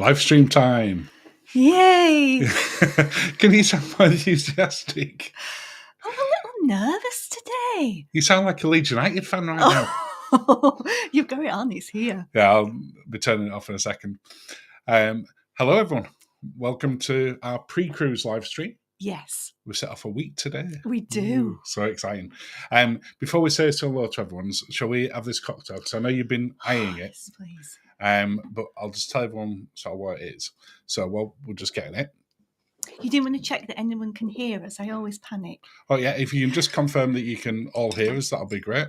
Live stream time. Yay! Can you sound more enthusiastic? I'm a little nervous today. You sound like a Leeds United fan right now. You've got it on, it's here. Yeah, I'll be turning it off in a second. Hello, everyone. Welcome to our pre-cruise live stream. Yes. We set off a week today. We do. Ooh, so exciting. Before we say hello to everyone, shall we have this cocktail? Because I know you've been eyeing it. Yes, please. But I'll just tell everyone sort of what it is. So we'll just get in it. You didn't want to check that anyone can hear us. I always panic. Oh, yeah. If you can just confirm that you can all hear us, that'll be great.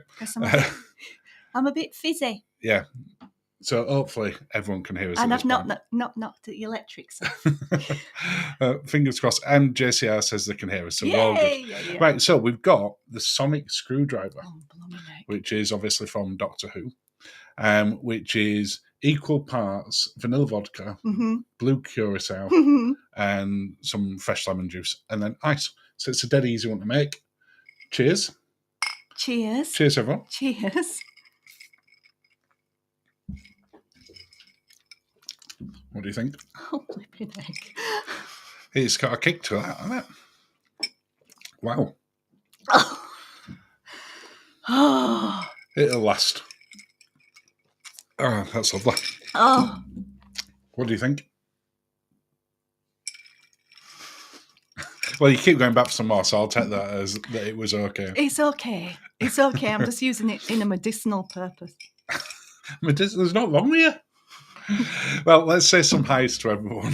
I'm a bit fizzy. Yeah. So hopefully everyone can hear us. And I've not knocked the electrics off. Fingers crossed. And JCR says they can hear us. So we're all good. Yeah. Right. So we've got the sonic screwdriver, Blimey. which is obviously from Doctor Who, which is equal parts vanilla vodka, blue curacao, and some fresh lemon juice, and then ice. So it's a dead easy one to make. Cheers. Cheers. Cheers, everyone. Cheers. What do you think? Oh, flipping heck. It's got a kick to that, hasn't it? Wow. Oh. It'll last. Oh, that's lovely. Oh. What do you think? Well, you keep going back for some more, so I'll take that as that it was okay. It's okay. It's okay. I'm just using it in a medicinal purpose. There's not wrong with you. Well, let's say some highs to everyone.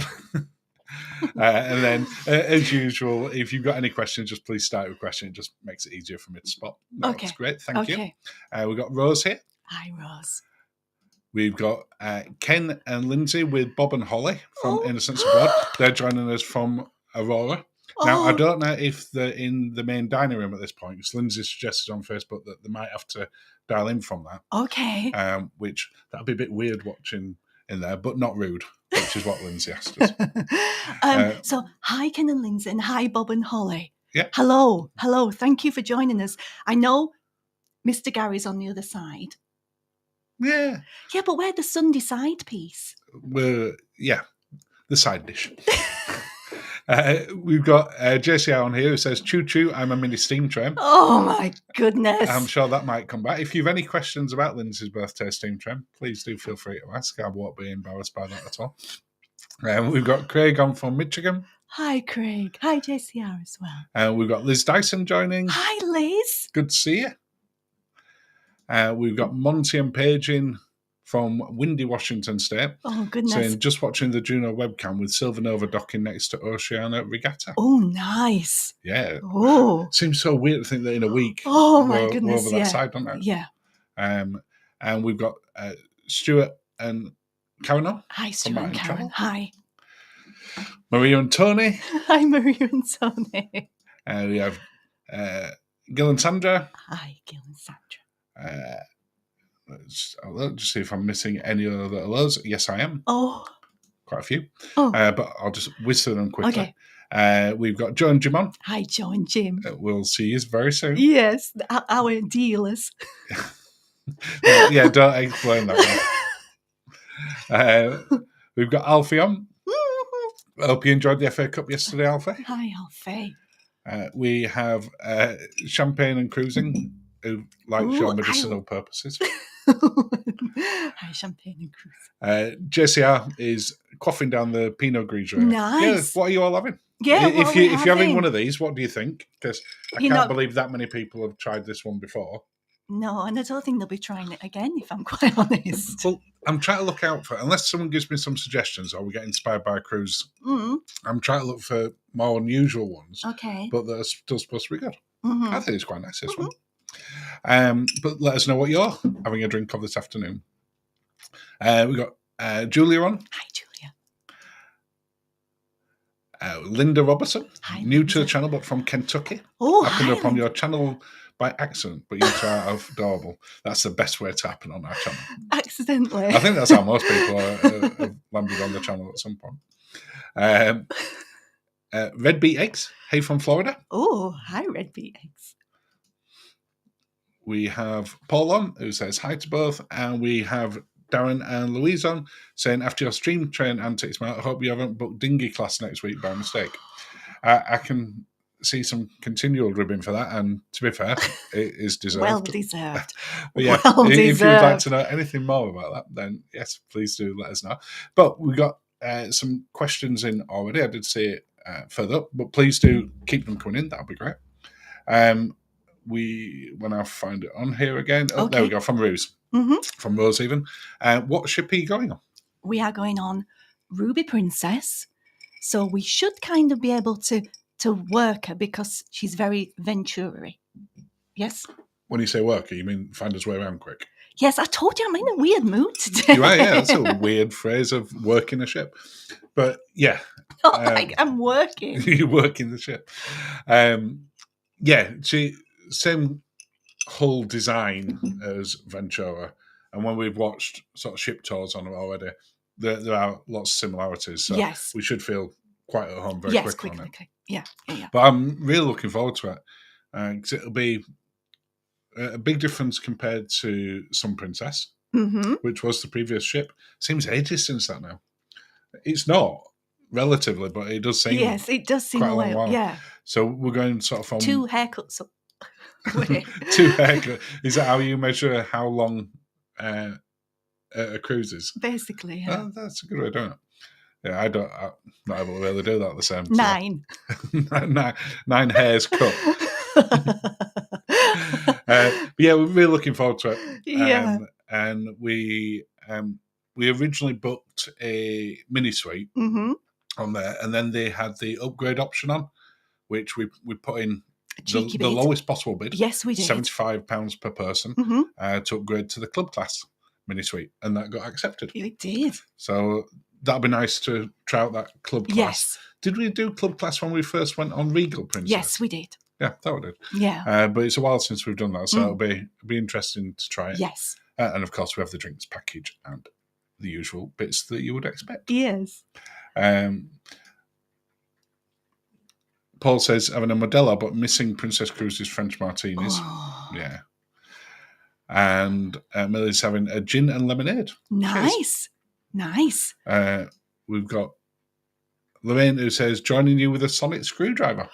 And then, as usual, if you've got any questions, just please start with a question. It just makes it easier for me to spot. That's Okay. great. Thank you. We've got Rose here. Hi, Rose. We've got Ken and Linzi with Bob and Holly from Innocents Abroad. They're joining us from Aurora. Now, I don't know if they're in the main dining room at this point, because Lindsay suggested on Facebook that they might have to dial in from that. Okay. Which, that'd be a bit weird watching in there, but not rude, which is what Lindsay asked us. So, hi, Ken and Lindsay, and hi, Bob and Holly. Yeah. Hello. Thank you for joining us. I know Mr. Gary's on the other side. Yeah. Yeah, but we're the Sunday side piece. The side dish. We've got JCR on here who says, choo choo, I'm a mini steam train. Oh my goodness. I'm sure that might come back. If you have any questions about Lindsay's birthday steam train, please do feel free to ask. I won't be embarrassed by that at all. We've got Craig on from Michigan. Hi, Craig. Hi, JCR as well. We've got Liz Dyson joining. Hi, Liz. Good to see you. We've got Monty and Paige in from windy Washington State. Oh, goodness. Saying, just watching the Juno webcam with Silvanova docking next to Oceania Regatta. Oh, nice. Yeah. Oh. Seems so weird to think that in a week. Oh, my goodness. We're over that side, don't it? Yeah. And we've got Stuart and Karen. Hi, Stuart and Karen. Hi. Maria and Tony. Hi, Maria and Tony. We have Gil and Sandra. Hi, Gil and Sandra. Let's just see if I'm missing any other hellos. Yes, I am. Oh. Quite a few. Oh. But I'll just whiz through them quickly. Okay. We've got Joe and Jim on. Hi, Joe and Jim. We'll see you very soon. Yes, our dealers. Yeah, don't explain that one. We've got Alfie on. I hope you enjoyed the FA Cup yesterday, Alfie. Hi, Alfie. We have Champagne and Cruising, who likes your medicinal purposes. Hi, Champagne and Cruising. JCR is quaffing down the Pinot Grigio. Nice. Yeah, what are you all having? Yeah, if you're having one of these, what do you think? Because I can't believe that many people have tried this one before. No, and I don't think they'll be trying it again, if I'm quite honest. Well, I'm trying to look out for, unless someone gives me some suggestions or we get inspired by a cruise, I'm trying to look for more unusual ones. Okay. But they're still supposed to be good. Mm-hmm. I think it's quite nice, this one. But let us know what you're having a drink of this afternoon. We've got Julia on. Hi, Julia. Linda Robertson. Hi, new Linda. to the channel, but from Kentucky. Oh, happened hi, upon Linda. your channel by accident, but you are adorable. That's the best way to happen on our channel. Accidentally. I think that's how most people have landed on the channel at some point. Red Beet Eggs. Hey from Florida. Oh, hi, Red Beet Eggs. We have Paul on, who says hi to both, and we have Darren and Louise on, saying, after your stream train antics, Matt, I hope you haven't booked dinghy class next week by mistake. I can see some continual ribbing for that, and to be fair, it is deserved. Well deserved. But yeah, well if deserved. you'd like to know anything more about that, then yes, please do let us know. But we got some questions in already. I did see it further up, but please do keep them coming in. That'll be great. When I find it on here again. Oh, okay. There we go, from Rose. From Rose even. What ship are you going on? We are going on Ruby Princess. So we should kind of be able to work her because she's very venture-y. Yes? When you say work her, you mean find his way around quick? Yes, I told you I'm in a weird mood today. You are, yeah. That's a weird phrase of working a ship. But yeah. I'm working. You're working the ship. Yeah, same hull design as Ventura. And when we've watched sort of ship tours on them already, there are lots of similarities. So yes. we should feel quite at home very quickly on it. Yeah. But I'm really looking forward to it. Because it'll be a big difference compared to Sun Princess, which was the previous ship. Seems ages since that now. It's not, relatively, but it does seem. Yes, it does seem quite a long while. Yeah. So we're going sort of from 2 haircuts up. 2 haircuts. Is that how you measure how long a cruise is? Basically, yeah. That's a good way of doing it. Yeah, I'm not able to really do that the same. 9. So. 9 hairs cut. But yeah, we're really looking forward to it. Yeah. And we originally booked a mini suite on there, and then they had the upgrade option on, which we put in the lowest possible bid. Yes, we did. £75 per person to upgrade to the club class mini suite, and that got accepted. It did. So that'd be nice to try out that club class. Yes. Did we do club class when we first went on Regal Princess? Yes, we did. Yeah, that we did. Yeah. But it's a while since we've done that, so it'll be interesting to try it. Yes. And of course, we have the drinks package and the usual bits that you would expect. Yes. Paul says having a Modelo, but missing Princess Cruises French martinis. Oh. Yeah. And Millie's having a gin and lemonade. Nice. Cheers. Nice. We've got Lorraine who says, joining you with a sonic screwdriver.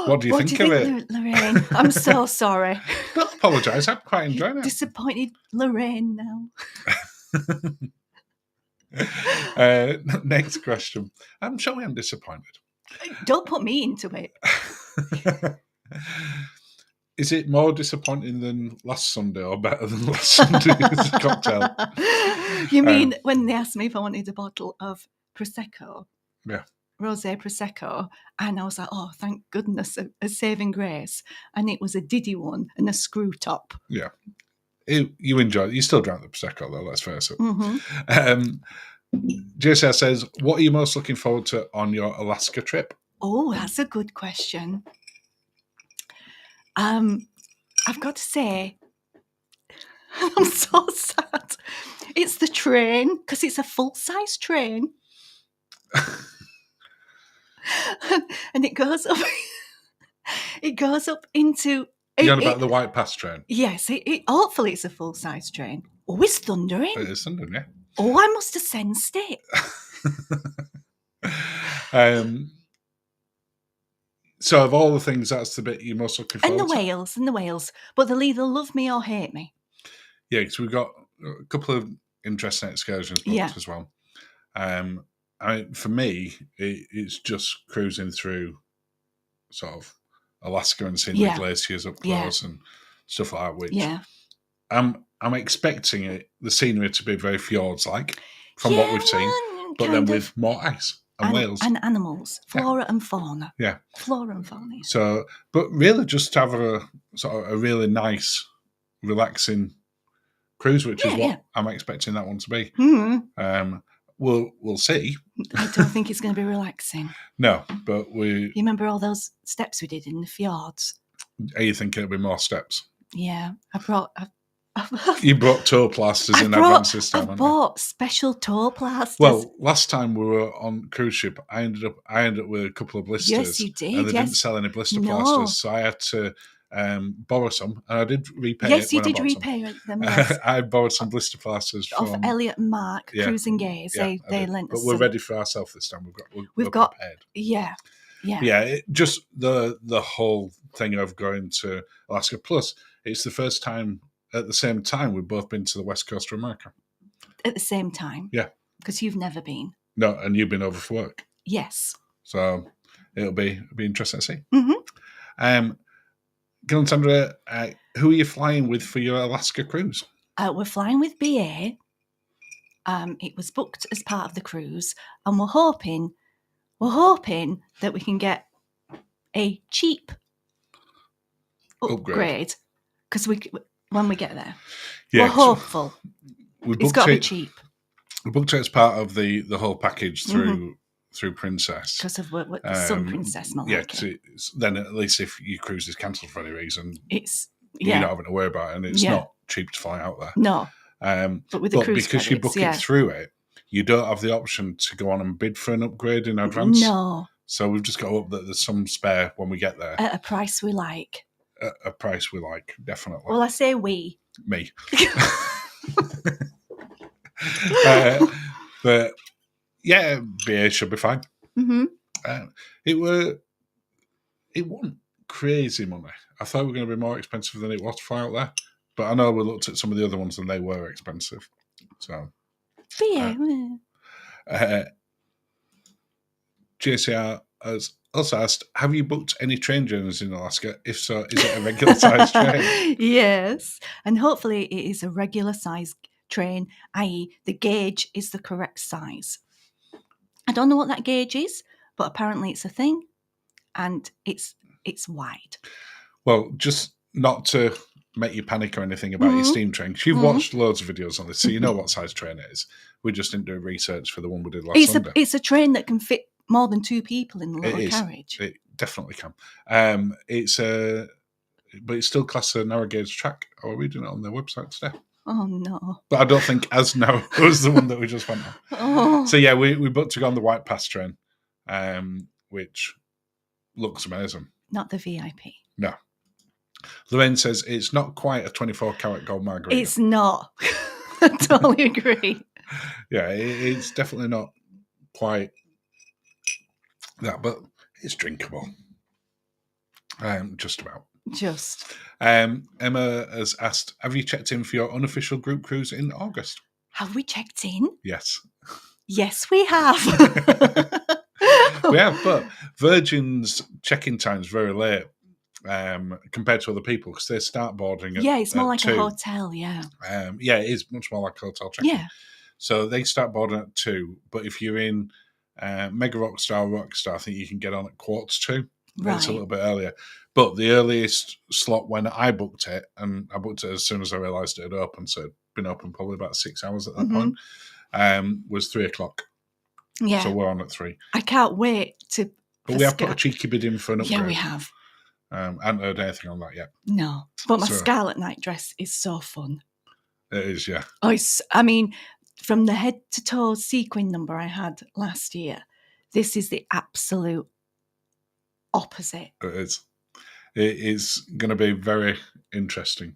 What do you think of it? Lorraine? I'm so sorry. Don't apologise. I'm quite enjoying it. Disappointed Lorraine now. Next question. I'm sure I'm disappointed. Don't put me into it. Is it more disappointing than last Sunday or better than last Sunday's cocktail? You mean when they asked me if I wanted a bottle of Prosecco? Yeah. Rosé Prosecco. And I was like, oh, thank goodness, a saving grace. And it was a Diddy one and a screw top. Yeah. You enjoyed it. You still drank the Prosecco, though, let's face it. JSR says, what are you most looking forward to on your Alaska trip? Oh, that's a good question. I've got to say, I'm so sad. It's the train, because it's a full-size train. And it goes up. It goes up into. You're on about the White Pass train? Yes. Hopefully, it's a full-size train. Oh, it's thundering. It is thundering, yeah. Oh, I must have sensed it. So, of all the things, that's the bit you're most looking forward to. And the whales. But they'll either love me or hate me. Yeah, because we've got a couple of interesting excursions booked as well. For me, it's just cruising through sort of Alaska and seeing the glaciers up close and stuff like that, which I'm expecting the scenery to be very fjords-like from what we've seen, but then with more ice and whales. And animals, flora and fauna. Yeah. Flora and fauna. So, but really just to have a sort of a really nice, relaxing cruise, which is what I'm expecting that one to be. Mm-hmm. We'll see. I don't think it's going to be relaxing. No, but You remember all those steps we did in the fjords? Are you thinking it'll be more steps? Yeah, You brought toe plasters in advance this time. I bought special toe plasters. Well, last time we were on cruise ship, I ended up with a couple of blisters. Yes, you did. And they didn't sell any blister plasters, so I had to borrow some, and I did repay. Yes, you when I did bought some. repay them. Yes, I borrowed some blister plasters of from Elliot and Mark, Yeah. Cruising Gaze. Yeah, They lent but us we're some. ready for ourselves this time. We're got prepared. yeah. Just the whole thing of going to Alaska. Plus, it's the first time at the same time we've both been to the west coast of America. At the same time, Yeah, because you've never been. No, and you've been over for work. Yes. So it'll be interesting to see. Mm-hmm. Sandra, who are you flying with for your Alaska cruise? We're flying with BA. It was booked as part of the cruise, and we're hoping that we can get a cheap upgrade because when we get there, we're hopeful. It's got to be cheap. We booked it as part of the whole package through Princess because of what Sun Princess Malaki. Then at least if your cruise is cancelled for any reason, you're not having to worry about it, and it's not cheap to fly out there. No, but with the cruise because credits, you book it through it, you don't have the option to go on and bid for an upgrade in advance. No. So we've just got to hope that there's some spare when we get there. At a price we like. At a price we like, definitely. Well, I say we. Me. But yeah, BA should be fine. Mm-hmm. It wasn't crazy money. I thought it was going to be more expensive than it was to fly out there. But I know we looked at some of the other ones and they were expensive. So, JCR has also asked, have you booked any train journeys in Alaska? If so, is it a regular size train? Yes. And hopefully it is a regular size train, i.e. the gauge is the correct size. I don't know what that gauge is, but apparently it's a thing and it's wide. Well, just not to make you panic or anything about your steam train. You've watched loads of videos on this, so you know what size train it is. We just didn't do research for the one we did last Sunday. It's a train that can fit more than two people in the little carriage. It definitely can. But it's still classed as a narrow gauge track. I was reading it on their website today. Oh no! But I don't think as narrow as the one that we just went on. Oh. So yeah, we booked to go on the White Pass train, which looks amazing. Not the VIP. No. Lorraine says it's not quite a 24-karat gold margarita. It's not. I totally agree. Yeah, it's definitely not quite that, but it's drinkable. Just about. Just. Emma has asked, have you checked in for your unofficial group cruise in August? Have we checked in? Yes. Yes, we have. We have, but Virgin's check-in time is very late compared to other people because they start boarding at it's more like 2. a hotel, yeah. It is much more like a hotel check-in. Yeah. So they start boarding at 2, but if you're in Mega Rockstar or Rockstar, I think you can get on at 1:45. Right. It's a little bit earlier. But the earliest slot when I booked it, and I booked it as soon as I realised it had opened, so it'd been open probably about 6 hours at that point, was 3:00. Yeah. So we're on at 3. I can't wait to... But we have put a cheeky bid in for an upgrade. Yeah, we have. I haven't heard anything on that yet. No. But my Scarlet Night dress is so fun. It is, yeah. Oh, from the head to toe sequin number I had last year, this is the absolute opposite. It is. It is going to be very interesting.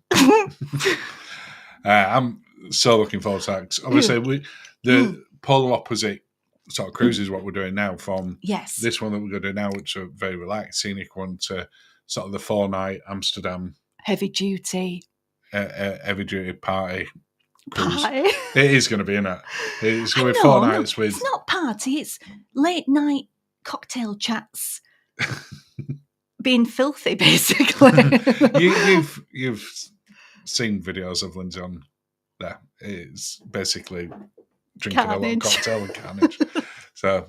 I'm so looking forward to that. Obviously, the polar opposite sort of cruise is what we're doing now from this one that we're going to do now, which is a very relaxed, scenic one, to sort of the 4-night Amsterdam heavy duty party cruise. It is going to be in it. It's going to be 4 nights with... It's not party, it's late night cocktail chats. Being filthy, basically. You've seen videos of Linzi on there. It's basically drinking a lot of cocktail and carnage. So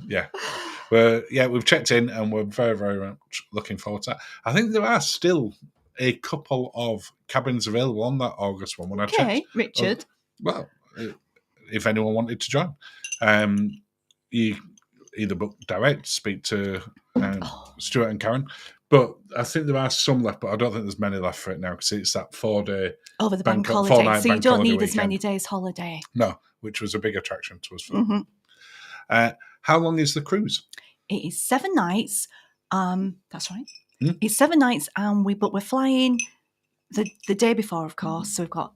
we've checked in and we're very, very much looking forward to that. I think there are still a couple of cabins available on that August one when I checked. Okay, Richard. Well, if anyone wanted to join, you either book direct, speak to Stuart and Karen. But I think there are some left, but I don't think there's many left for it now because it's that 4-day over the bank holiday. So you don't need as many days holiday. No, which was a big attraction to us. How long is the cruise? It is 7 nights. That's right. It's 7 nights, but we're flying the day before, of course. So we've got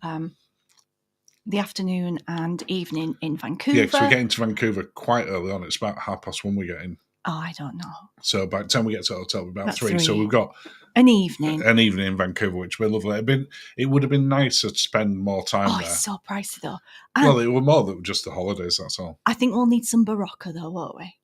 the afternoon and evening in Vancouver. Yeah, because we get into Vancouver quite early on. It's about 1:30 we get in. Oh, I don't know. So by the time we get to the hotel, we're about About 3. So 3. we've got an evening. In Vancouver, which would be lovely. It would have been nicer to spend more time there. It's so pricey though. Well, it was more than just the holidays, that's all. I think we'll need some Barocca though, won't we?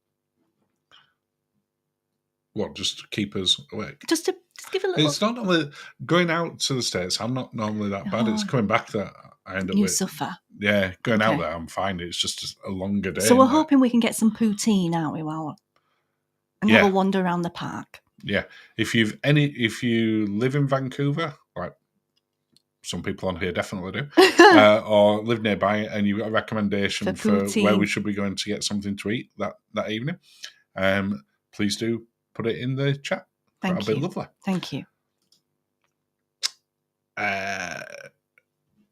What, just to keep us awake? Just give a little... It's not normally... Going out to the States, I'm not normally that bad. It's coming back that I end up with... suffer. Yeah, going out there, I'm fine. It's just a longer day. So we're hoping we can get some poutine, aren't we, and have a wander around the park. Yeah. If you live in Vancouver, like some people on here definitely do, or live nearby, and you've got a recommendation for where we should be going to get something to eat that evening, please do put it in the chat. That'd be lovely. Thank you.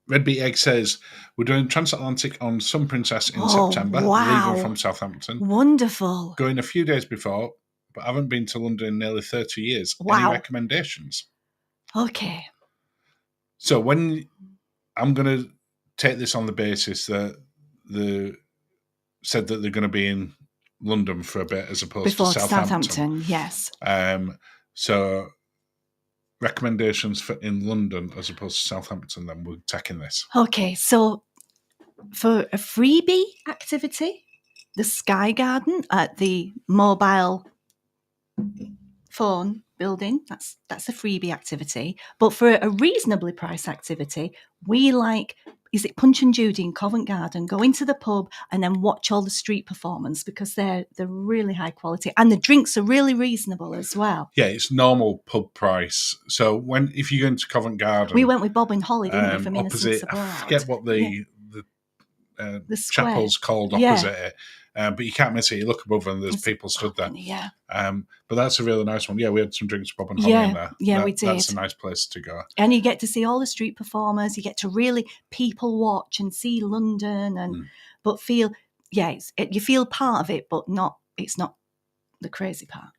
Red Beat Egg says, we're doing transatlantic on Sun Princess in September, leaving from Southampton. Wonderful. Going a few days before, but haven't been to London in nearly 30 years. Wow. Any recommendations? Okay. So I'm going to take this on the basis that said that they're going to be in London for a bit as opposed to Southampton. Yes. So recommendations for in London as opposed to Southampton, then we're taking this. Okay, so for a freebie activity, the Sky Garden at the mobile phone building, that's a freebie activity. But for a reasonably priced activity, we like, is it Punch and Judy in Covent Garden? Go into the pub and then watch all the street performance because they're really high quality and the drinks are really reasonable as well. Yeah, it's normal pub price. So if you go into Covent Garden, we went with Bob and Holly, didn't we? From opposite, I forget what the chapel's called opposite it. But you can't miss it. You look above and there's people stood there. Yeah. But that's a really nice one. Yeah, we had some drinks with Bob and Holly in there. Yeah, we did. That's a nice place to go. And you get to see all the street performers. You get to really people watch and see London, but feel you feel part of it, but it's not the crazy part.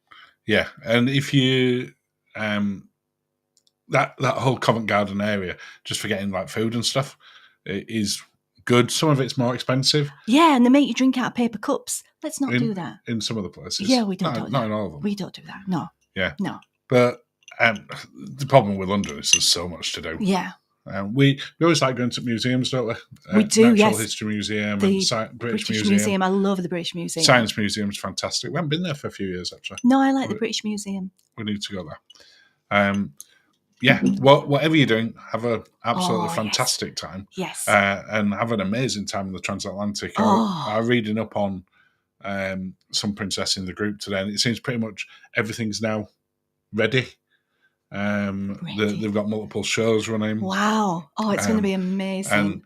Yeah, and if you that whole Covent Garden area, just for getting like food and stuff, it is good. Some of it's more expensive. Yeah, and they make you drink out of paper cups. Let's not do that. In some of the places. Yeah, we don't do that. Not in all of them. We don't do that. No. Yeah. No. But the problem with London is there's so much to do. Yeah. We always like going to museums, don't we? We do, Natural History Museum and British Museum. I love the British Museum. Science Museum's fantastic. We haven't been there for a few years, actually. No, I like the British Museum. We need to go there. Yeah, whatever you're doing, have an absolutely fantastic time. Yes. And have an amazing time in the transatlantic. I'm reading up on Sun Princess in the group today, and it seems pretty much everything's now ready. They've got multiple shows running. Wow. Oh, it's going to be amazing. And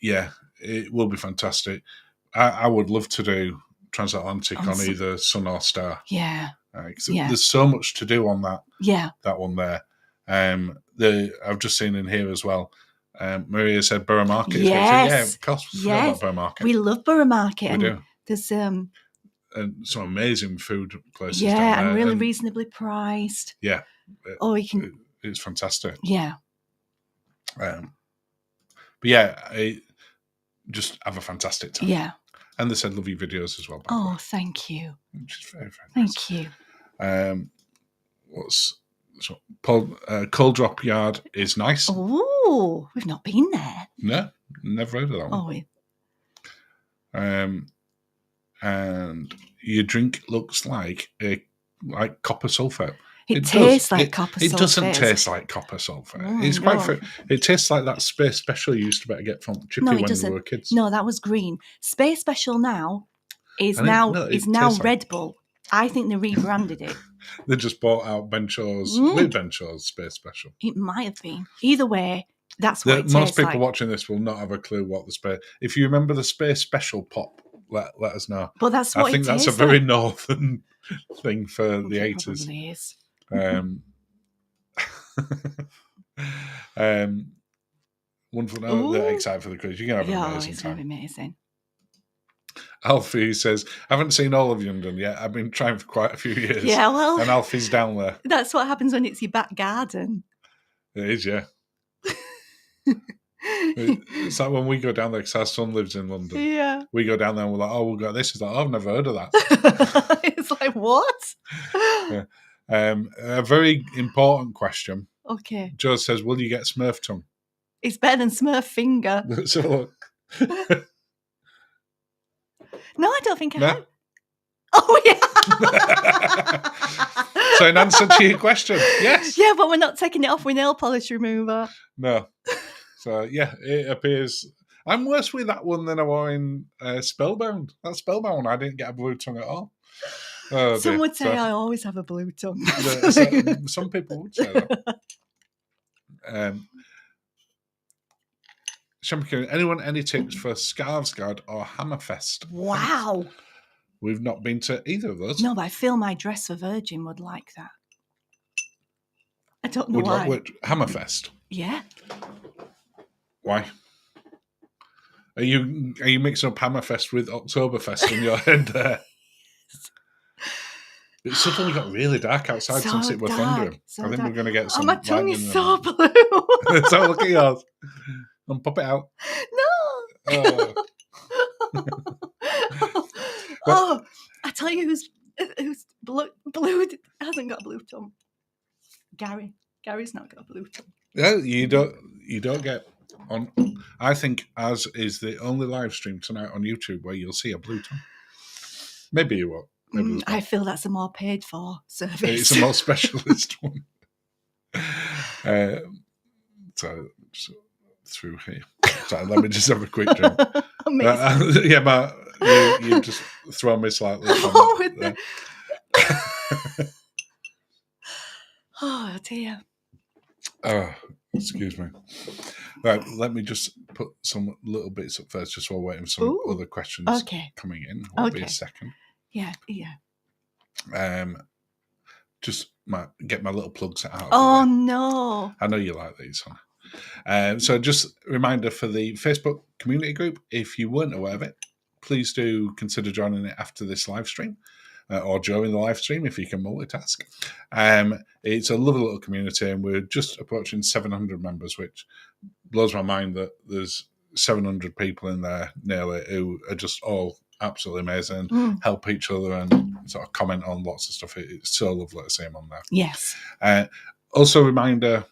yeah, it will be fantastic. I would love to do transatlantic on either Sun or Star. Yeah. There's so much to do on that. Yeah. That one there. I've just seen in here as well. Maria said Borough Market. Yes. Yeah, of course. We forgot about Borough Market. We love Borough Market. We do. There's and some amazing food places. Yeah, and really reasonably priced. Yeah. It's fantastic. Yeah. But yeah, just have a fantastic time. Yeah. And they said lovely videos as well. Oh, thank you. Which is very, very nice. Thank you. Cold Drop Yard is nice. Oh, we've not been there. No, never heard of that one. And your drink looks like copper sulfate. It tastes like copper sulfate. It doesn't taste like copper sulfate. It's quite. It tastes like that Space Special you used to better get from Chippy when we were kids. No, that was green. Space Special now is Red Bull. I think they rebranded it. They just bought out Ben Shaw's with Ben Shaw's Space Special. It might have been. Either way, that's what it tastes most people like. watching this will not have a clue what the space. If you remember the Space Special pop, let us know. But that's what I think that's a very northern thing for the 80s. Probably is. Wonderful. They're excited for the quiz. You're gonna have an amazing time. It's going to be amazing. Alfie says, I haven't seen all of London yet. I've been trying for quite a few years. Yeah, well, and Alfie's down there. That's what happens when it's your back garden. It is, yeah. It's like when we go down there, because our son lives in London. Yeah. We go down there and we're like, oh, we've got this. He's like, oh, I've never heard of that. It's like, what? Yeah. A very important question. Okay. Joe says, will you get Smurf tongue? It's better than Smurf finger. Let's have a look. No, I don't think I No? have. Oh, yeah. So in answer to your question, yes. Yeah, but we're not taking it off with nail polish remover. No. So, yeah, it appears... I'm worse with that one than I was in Spellbound. That Spellbound one, I didn't get a blue tongue at all. Oh, Some dear. would say So, I always have a blue tongue. some people would say that. Champagne, anyone any tips for Skarsgård or Hammerfest? Wow. We've not been to either of those. No, but I feel my dress for Virgin would like that. I don't know why. Hammerfest? Yeah. Why? Are you mixing up Hammerfest with Oktoberfest in your head there? It suddenly got really dark outside since it was thundering. I think we're going to get some. My tongue is so blue. So look at yours. And pop it out. No. Oh, I tell you who's blue hasn't got a blue tongue. Gary's not got a blue tongue. Yeah, you don't get on. I think as is the only live stream tonight on YouTube where you'll see a blue tongue. Maybe you won't. I feel that's a more paid for service. It's a more specialist one. So through here. So let me just have a quick drink. Yeah, you just throw me slightly. Oh dear. Oh, excuse me. Right, let me just put some little bits up first, just while waiting for some other questions coming in. Won't be a second. Yeah. Just get my little plugs out. Oh no! I know you like these, huh? So just a reminder for the Facebook community group, if you weren't aware of it, please do consider joining it after this live stream. Or during the live stream, if you can multitask. It's a lovely little community, and we're just approaching 700 members, which blows my mind that there's 700 people in there nearly who are just all absolutely amazing, help each other and sort of comment on lots of stuff. It's so lovely to see them on there. Yes. Also a reminder,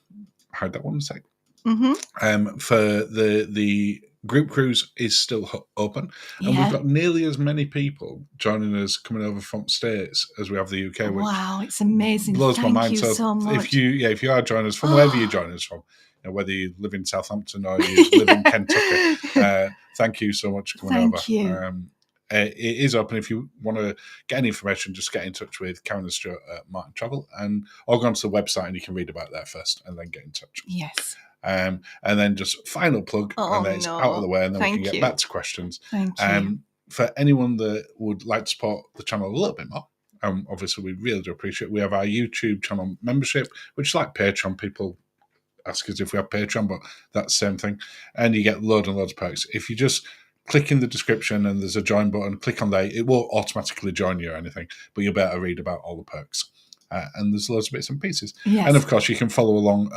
hold that one sec. Mm-hmm. For the group cruise is still open, and we've got nearly as many people joining us coming over from states as we have the UK. Which wow, it's amazing! Blows Thank my mind. you so much. If you are joining us from wherever you join us from, whether you live in Southampton or you live in Kentucky, thank you so much for coming over. Thank you. It is open. If you want to get any information, just get in touch with Karen and Stuart at Martin Travel, or go onto the website and you can read about it there first, and then get in touch. Yes. And then just final plug, and then it's out of the way, and then we can get back to questions. Thank you. For anyone that would like to support the channel a little bit more, obviously we really do appreciate it. We have our YouTube channel membership, which is like Patreon. People ask us if we have Patreon, but that's the same thing. And you get loads and loads of perks. If you just click in the description and there's a join button, click on there. It won't automatically join you or anything, but you'll be able to read about all the perks. And there's loads of bits and pieces. Yes. And of course, you can follow along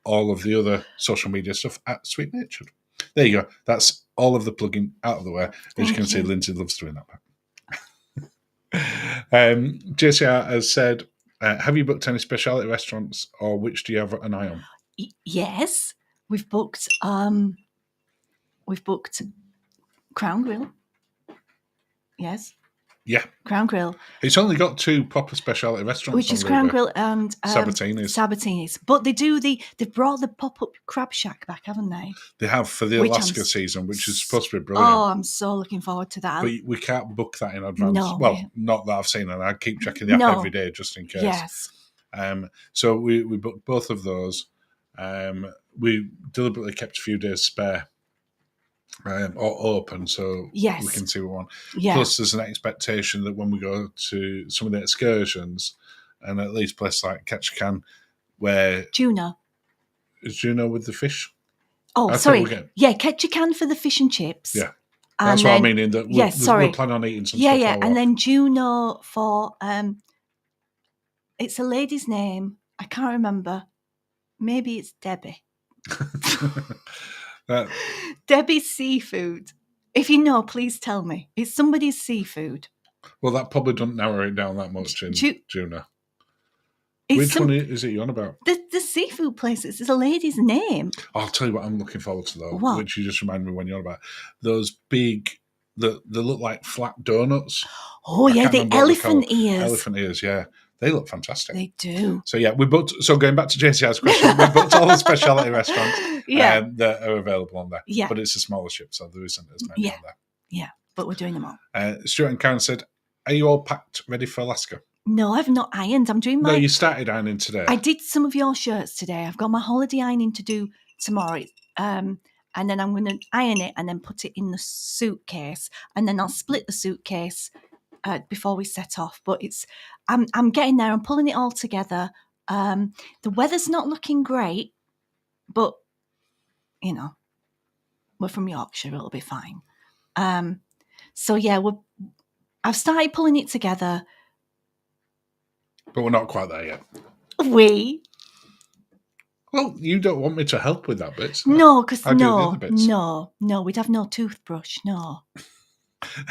all of the other social media stuff at Sweet Natured. There you go. That's all of the plugging out of the way. As you can see, Lindsay loves doing that. JCR has said, have you booked any specialty restaurants, or which do you have an eye on? Yes, we've booked Crown Grill. Yes. Yeah. Crown Grill. It's only got 2 proper specialty restaurants. Which is Crown Grill and Sabatini's. But they've brought the pop-up crab shack back, haven't they? They have for the Alaska season, which is supposed to be brilliant. Oh, I'm so looking forward to that. But we can't book that in advance. No. Well, not that I've seen, and I keep checking the app every day just in case. Yes. So we booked both of those. We deliberately kept a few days spare. Or open, so we can see what one. Yeah. Plus, there's an expectation that when we go to some of the excursions, and at least places like Ketchikan, where Juno is Juno with the fish. Oh, sorry. Yeah, Ketchikan for the fish and chips. Yeah. That's And what I then, mean. In that yeah, we're sorry. planning on eating some Yeah, stuff. yeah. while we're And off. then Juno for, it's a lady's name. I can't remember. Maybe it's Debbie. Debbie's Seafood. If you know, please tell me. It's somebody's seafood. Well, that probably doesn't narrow it down that much in Juno. Which one is it you're on about? The seafood place. It's a lady's name. I'll tell you what I'm looking forward to, though, What? which you just reminded me when you're on about. Those big, they look like flat donuts. Oh, yeah, the elephant ears. Elephant ears, yeah. They look fantastic. They do. So, yeah, so going back to JCR's question, we booked all the specialty restaurants that are available on there. Yeah. But it's a smaller ship, so there isn't as many on there. Yeah, but we're doing them all. Stuart and Karen said, are you all packed, ready for Alaska? No, I've not ironed. I'm doing my... No, you started ironing today. I did some of your shirts today. I've got my holiday ironing to do tomorrow. And then I'm going to iron it and then put it in the suitcase. And then I'll split the suitcase before we set off. But I'm getting there. I'm pulling it all together. The weather's not looking great, but, you know, we're from Yorkshire. It'll be fine. So, yeah, I've started pulling it together. But we're not quite there yet. Well, you don't want me to help with that bit. So no, because do the other bits. No, we'd have no toothbrush. No,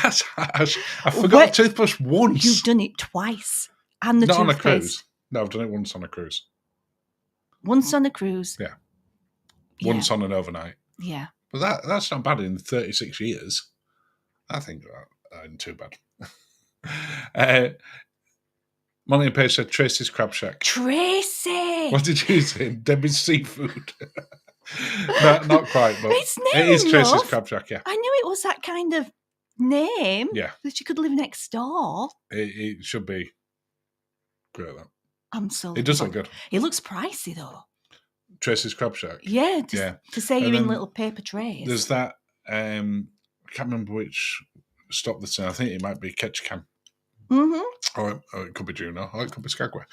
that's harsh. I forgot a toothbrush once. You've done it twice, and the not toothpaste. On a cruise. No, I've done it once on a cruise. Once on a cruise. Yeah. Once on an overnight. Yeah. But that's not bad in 36 years. I think that isn't too bad. Monty and Paige said Tracy's Crab Shack. Tracy! What did you say? Debbie's Seafood. No, not quite, but it is Tracy's Crab Shack, yeah. I knew it was that kind of name. Yeah. That you could live next door. It should be great, though. Absolutely. It does look good. It looks pricey, though. Tracy's Crab Shack? Yeah. To say you're in little paper trays. There's that, I can't remember which stop that's in. I think it might be Ketchikan. Mm-hmm. Or it could be Juno, or it could be Skagway.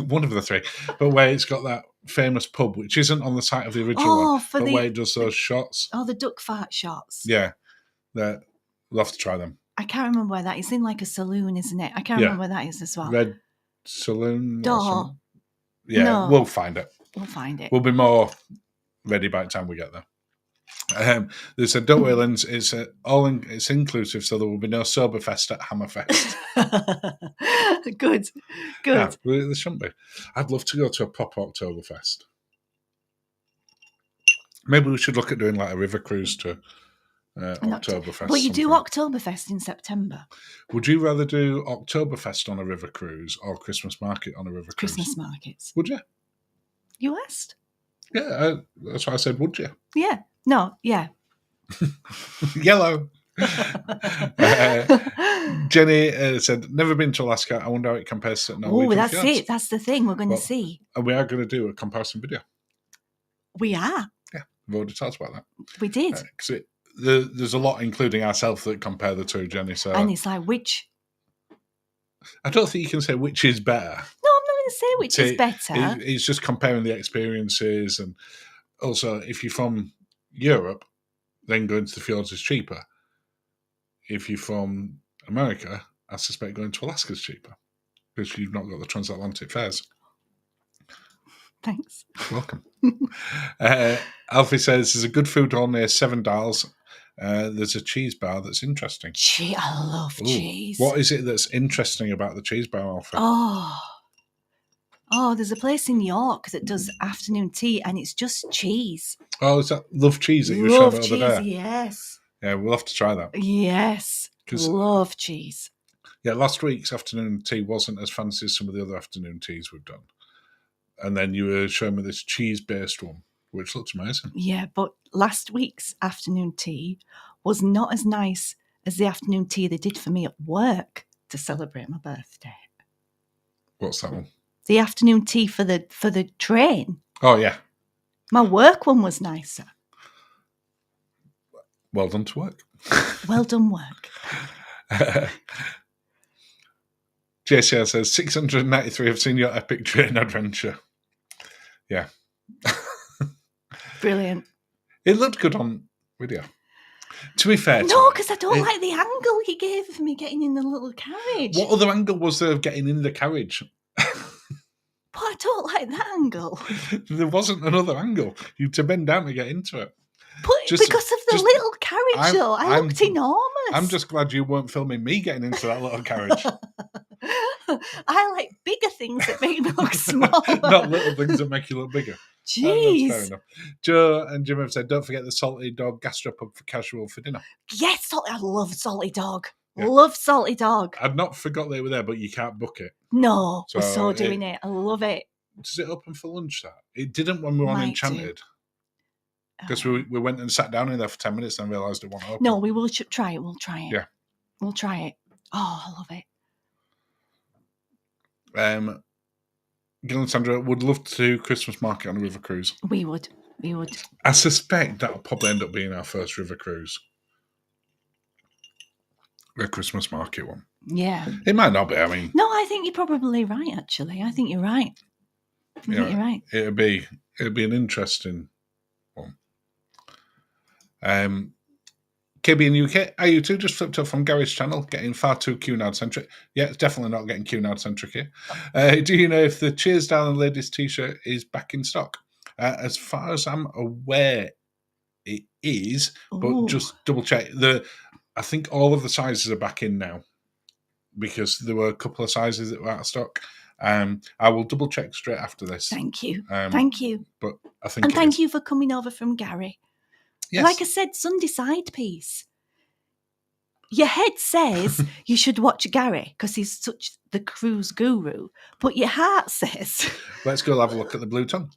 One of the three. But where it's got that famous pub, which isn't on the site of the original one, but where it does those shots. Oh, the duck fart shots. Yeah. We'll have to try them. I can't remember where that is. It's in like a saloon, isn't it? I can't remember where that is as well. Red Saloon? Door. Yeah, no. We'll find it. We'll be more ready by the time we get there. They said, don't worry, Linz, it's inclusive, so there will be no Soberfest at Hammerfest. Good. Yeah, there shouldn't be. I'd love to go to a proper Oktoberfest. Maybe we should look at doing like a river cruise to Oktoberfest. But you do Oktoberfest in September. Would you rather do Oktoberfest on a river cruise or Christmas market on a river cruise? Christmas markets. Would you? You asked? Yeah, that's why I said, would you? Yeah. No, yeah. Yellow. Jenny said, never been to Alaska. I wonder how it compares to Norwegian. Oh, that's it. That's the thing we're going to see. And we are going to do a comparison video. We are. Yeah, we've already talked about that. We did. Because there's a lot, including ourselves, that compare the two, Jenny. So, and it's like, which? I don't think you can say which is better. No, I'm not going to say which is better. It's just comparing the experiences. And also, if you're from Europe, then going to the fjords is cheaper. If you're from America, I suspect going to Alaska is cheaper because you've not got the transatlantic fares. Thanks. Welcome. Alfie says there's a good food hall near Seven Dials. There's a cheese bar that's interesting. I love cheese. What is it that's interesting about the cheese bar, Alfie? Oh, there's a place in York that does afternoon tea and it's just cheese. Oh, is that Love Cheese that you were showing the other day? Yes. Yeah, we'll have to try that. Yes. Love cheese. Yeah, last week's afternoon tea wasn't as fancy as some of the other afternoon teas we've done. And then you were showing me this cheese-based one, which looks amazing. Yeah, but last week's afternoon tea was not as nice as the afternoon tea they did for me at work to celebrate my birthday. What's that one? The afternoon tea for the train. Oh, yeah. My work one was nicer. Well done to work. Well done work. JCR says, 693 have seen your epic train adventure. Yeah. Brilliant. It looked good on video. To be fair, No, because I don't like the angle he gave of me getting in the little carriage. What other angle was there of getting in the carriage? But I don't like that angle. There wasn't another angle. You had to bend down to get into it. But because of the little carriage, though, I looked enormous. I'm just glad you weren't filming me getting into that little carriage. I like bigger things that make me look small. Not little things that make you look bigger. Jeez. That's fair enough. Joe and Jim have said, don't forget the salty dog gastropub for casual for dinner. Yes, I love salty dog. Yeah. Love salty dog. I'd not forgot they were there, but you can't book it. No, we're so doing it. I love it. Does it open for lunch, that? It didn't when we were on Enchanted. Because we went and sat down in there for 10 minutes and realised it wasn't open. No, we will try it. We'll try it. Yeah. We'll try it. Oh, I love it. Gil and Sandra would love to do Christmas market on a river cruise. We would. I suspect that'll probably end up being our first river cruise. A Christmas market one. Yeah. It might not be, I mean. No, I think you're probably right, actually. I think you're right. I think you're right. It'd be an interesting one. KB in the UK, IU2 just flipped up from Gary's channel, getting far too Cunard centric. Yeah, it's definitely not getting Cunard centric here. Do you know if the Cheers Darling Ladies t-shirt is back in stock? As far as I'm aware, it is, but just double check. I think all of the sizes are back in now because there were a couple of sizes that were out of stock. I will double check straight after this. Thank you. Thank you. But I think, and thank you for coming over from Gary. Yes. Like I said, Sunday side piece. Your head says you should watch Gary because he's such the cruise guru, but your heart says, let's go have a look at the blue tongue.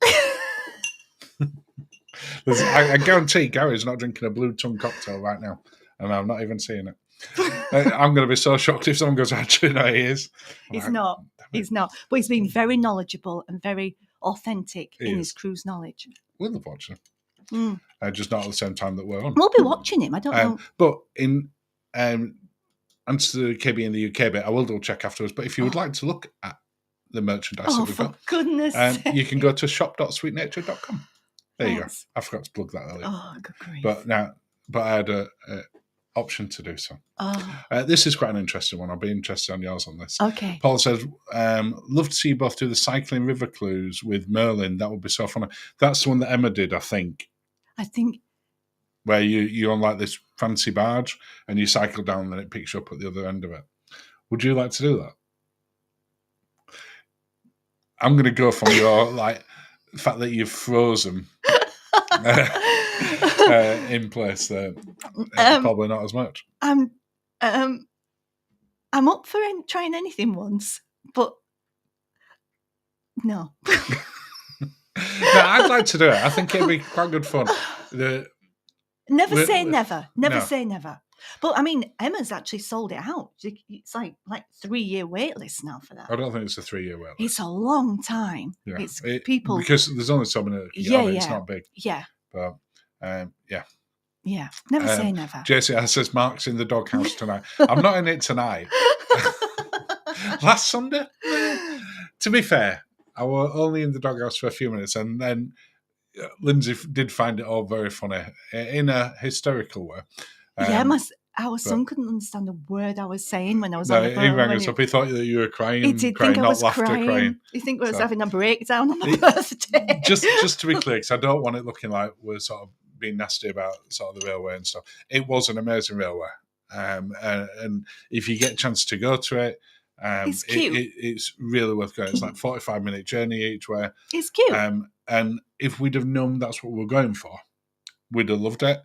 I guarantee Gary's not drinking a blue tongue cocktail right now, and I'm not even seeing it. I'm going to be so shocked if someone goes, actually, no, he is. He's not. He's not. But he's been very knowledgeable and very authentic in his cruise knowledge. We'll love watching him. Just not at the same time that we're on. We'll be watching him. I don't know. But in answer to the KB in the UK bit, I will double check afterwards. But if you would like to look at the merchandise that we've got, goodness you can go to shop.sweetnature.com. There you go. I forgot to plug that earlier. Oh, good grief. But I had a option to do so. This is quite an interesting one. I'll be interested on yours on this. Okay. Paul says, love to see you both do the cycling river cruise with Merlin. That would be so fun. That's the one that Emma did, I think. Where you're on like this fancy barge and you cycle down and then it picks you up at the other end of it. Would you like to do that? I'm going to go from your fact that you've frozen in place there. Probably not as much. I'm up for trying anything once, but no. No, I'd like to do it. I think it'd be quite good fun. Never say never. Never say never. But I mean, Emma's actually sold it out. It's like 3-year wait list now for that. I don't think it's a 3-year wait list. It's a long time. Yeah. It's people because there's only so many. It's not big. Yeah. But yeah. Yeah. Never say never. JC says Mark's in the doghouse tonight. I'm not in it tonight. Last Sunday, to be fair, I was only in the doghouse for a few minutes, and then Linzi did find it all very funny in a hysterical way. Our son couldn't understand a word I was saying when I was on the phone. He rang us up. He thought that you were crying. He did crying, think I was crying. He think I was having a breakdown on my birthday. Just to be clear, because I don't want it looking like we're sort of being nasty about sort of the railway and stuff. It was an amazing railway, and if you get a chance to go to it, it's cute. It's really worth going. It's like 45-minute journey each way. It's cute. And if we'd have known that's what we were going for, we'd have loved it.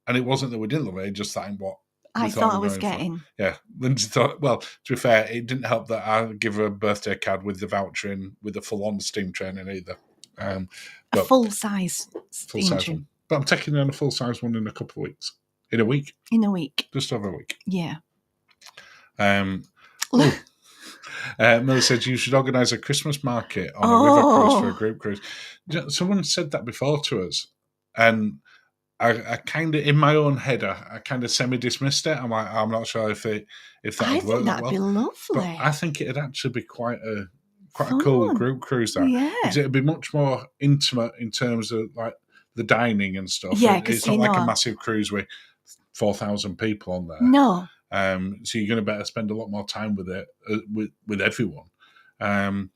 And it wasn't that we didn't love it, just that what I thought I was getting. Yeah. Lindsay thought, well, to be fair, it didn't help that I give her a birthday card with the voucher in with a full-on steam training either. A full-size steam train. But I'm taking her on a full-size one in a couple of weeks. In a week. Just over a week. Yeah. Miller said you should organise a Christmas market on a river cruise for a group cruise. Someone said that before to us, and I kind of, in my own head, I kind of semi-dismissed it. I'm like, I'm not sure if that would work that well. That'd be lovely. But I think it'd actually be quite a cool group cruise. Because it'd be much more intimate in terms of like the dining and stuff. Yeah, it's not like a massive cruise with 4,000 people on there. No. So you're going to better spend a lot more time with it, with everyone. And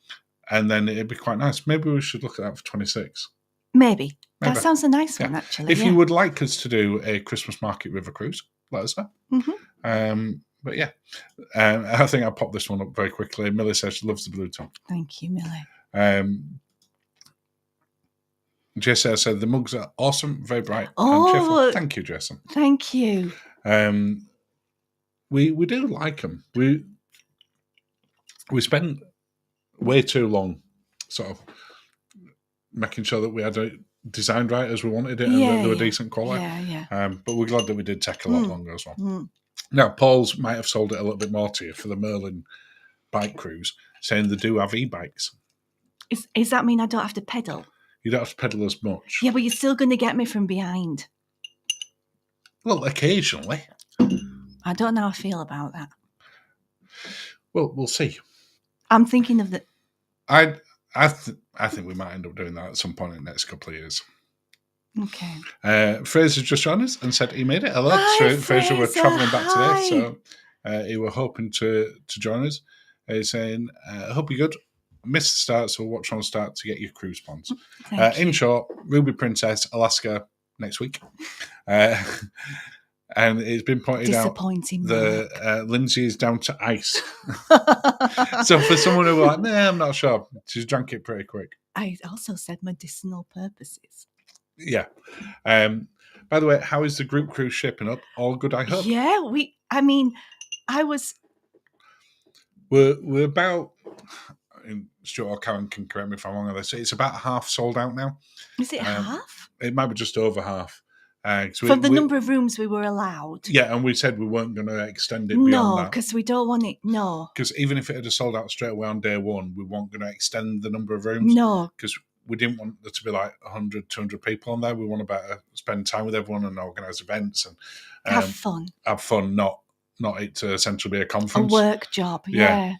then it'd be quite nice. Maybe we should look at that for 26. Maybe. That sounds a nice one, actually. If you would like us to do a Christmas market river cruise, let us know. Mm-hmm. But yeah, I think I'll pop this one up very quickly. Millie says she loves the blue tongue. Thank you, Millie. Jason said the mugs are awesome, very bright and cheerful. Thank you, Jason. Thank you. We do like them. We spent way too long sort of making sure that we had it designed right as we wanted it and that they were decent quality. But we're glad that we did take a lot longer as well. Now, Paul's might have sold it a little bit more to you for the Merlin bike cruise, saying they do have e-bikes. Does that mean I don't have to pedal? You don't have to pedal as much. Yeah, but you're still going to get me from behind. Well, occasionally. I don't know how I feel about that. Well, we'll see. I'm thinking of the... I think we might end up doing that at some point in the next couple of years. Okay. Fraser just joined us and said he made it. Hello. Hi, Fraser were travelling back today, hi. so he were hoping to join us. He's saying, I hope you're good. Missed the start, so watch on the start to get your cruise plans. In short, Ruby Princess, Alaska next week. And it's been pointed out that Linzi is down to ice. So for someone who were like, nah, I'm not sure, she's drank it pretty quick. I also said medicinal purposes. Yeah. By the way, how is the group cruise shaping up? All good, I hope. Yeah, We're about, Stuart or Karen can correct me if I'm wrong on this, it's about half sold out now. Is it half? It might be just over half. From the number of rooms we were allowed. Yeah, and we said we weren't going to extend it beyond that. No, because we don't want it, no. Because even if it had sold out straight away on day one, we weren't going to extend the number of rooms. No. Because we didn't want there to be like 100, 200 people on there. We want to better spend time with everyone and organise events. And have fun. Have fun, not it to essentially be a conference. A work job, yeah.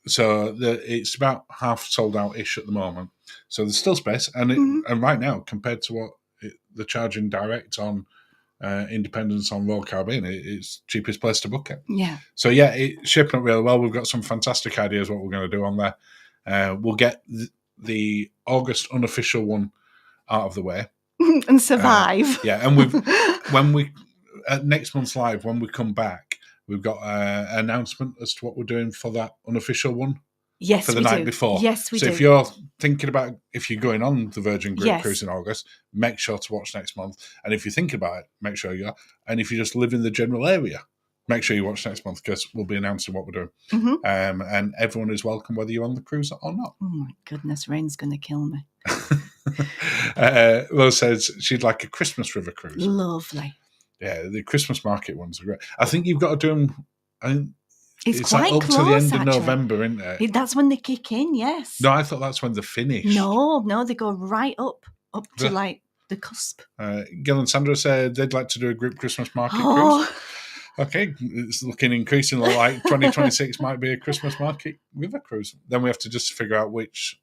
So it's about half sold out-ish at the moment. So there's still space. And right now, compared to what they're charging direct on Independence on Royal Caribbean, it's cheapest place to book it. Yeah. So yeah, it's shaping up really well. We've got some fantastic ideas what we're going to do on there. We'll get the August unofficial one out of the way and survive. And at next month's live, when we come back, we've got an announcement as to what we're doing for that unofficial one. Yes, for the night before. Yes, we do. So if you're thinking about if you're going on the Virgin Group Cruise in August, make sure to watch next month. And if you're thinking about it, make sure you are. And if you just live in the general area, make sure you watch next month because we'll be announcing what we're doing. And everyone is welcome whether you're on the cruise or not. Oh my goodness, Rain's going to kill me. Rose says she'd like a Christmas river cruise. Lovely. Yeah, the Christmas market ones are great. I think you've got to do them. It's quite like up close, to the end actually. of November, isn't it? That's when they kick in, yes. No, I thought that's when they finish. No, they go right up to like the cusp. Gil and Sandra said they'd like to do a group Christmas market cruise. Okay, it's looking increasingly like 2026 might be a Christmas market river cruise. Then we have to just figure out which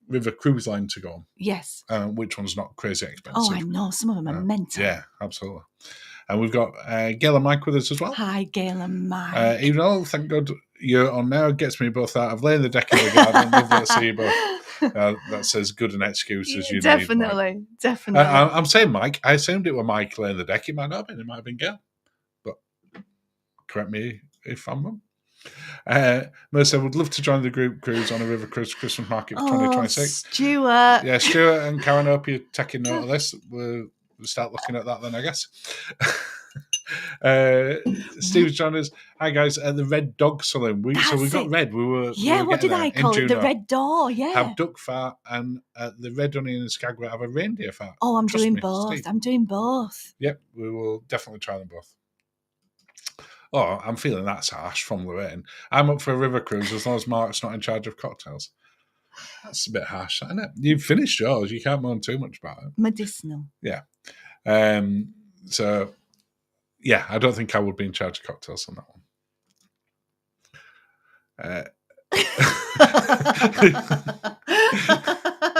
river cruise line to go on. Yes. Which one's not crazy expensive. Oh, I know. Some of them are mental. Yeah, absolutely. And we've got Gail and Mike with us as well. Hi, Gail and Mike. Even though, thank God, you're on now. It gets me both out. I've laid in the deck in the garden. Lovely to see you both. That's as good an excuse as you need. Definitely. I'm saying Mike. I assumed it were Mike laying the deck. It might not have been. It might have been Gail. But correct me if I'm wrong. Mercer would love to join the group cruise on a river cruise Christmas market for 2026. Stuart. Yeah, Stuart and Karen, I hope you're taking note of this. We'll start looking at that then, I guess. Steve's joined us. Hi guys, at the Red Dog Saloon. We got Red. What did I call it? The Red Door. Yeah. Have duck fart and the Red Onion and Skagway have a reindeer fart. Oh, I'm doing both. Steve. I'm doing both. Yep, we will definitely try them both. Oh, I'm feeling that's harsh from Lorraine. I'm up for a river cruise as long as Mark's not in charge of cocktails. That's a bit harsh, isn't it? You've finished yours. You can't moan too much about it. Medicinal. Yeah. So, yeah, I don't think I would be in charge of cocktails on that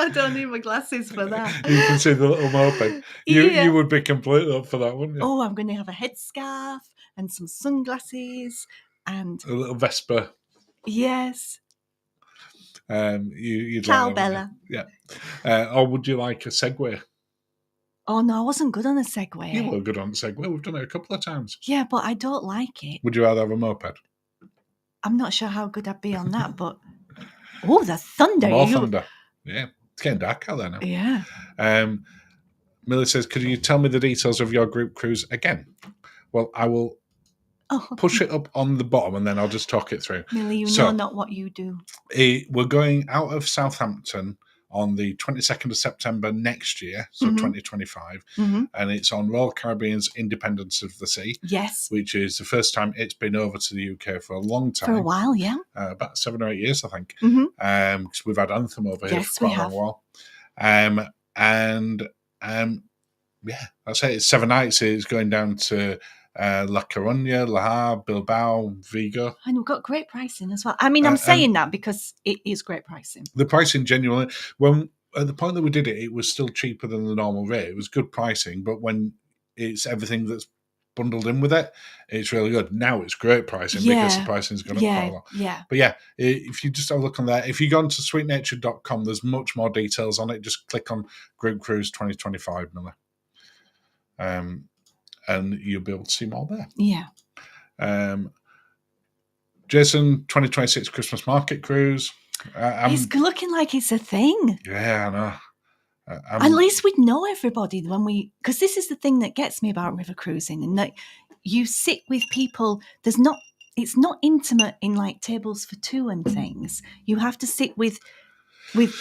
one. don't need my glasses for that. You can see the little moped. Yeah. You would be completely up for that, wouldn't you? Oh, I'm going to have a headscarf and some sunglasses and A little Vespa. yes. You'd Ciao, like that, Bella. yeah. Or would you like a Segway? Oh no, I wasn't good on a Segway. You were good on the Segway. We've done it a couple of times. Yeah, but I don't like it. Would you rather have a moped? I'm not sure how good I'd be on that, but oh, the thunder! More thunder. Yeah, it's getting dark out there now. Yeah. Millie says, "Could you tell me the details of your group cruise again?" Well, I will push it up on the bottom and then I'll just talk it through. Millie, you know not what you do. We're going out of Southampton on the 22nd of September next year, so 2025, and it's on Royal Caribbean's Independence of the Sea. Yes. Which is the first time it's been over to the UK for a long time. For a while, yeah. About 7 or 8 years, I think. Because we've had Anthem over here for quite a long while. Yeah, that's it. It's 7 nights. It's going down to La Coruña, La Habra, Bilbao, Vigo. And we've got great pricing as well. I mean, I'm saying that because it is great pricing. The pricing genuinely, at the point that we did it, it was still cheaper than the normal rate. It was good pricing, but when it's everything that's bundled in with it, it's really good. Now it's great pricing because the pricing's gone up quite a lot. Yeah. But yeah, if you just have a look on there, if you go onto sweetnature.com, there's much more details on it. Just click on Group Cruise 2025, Miller. And you'll be able to see more there. Yeah. Jason, 2026 Christmas Market Cruise. It's looking like it's a thing. Yeah, I know. At least we'd know everybody because this is the thing that gets me about river cruising, and that you sit with people. It's not intimate in like tables for two and things. You have to sit with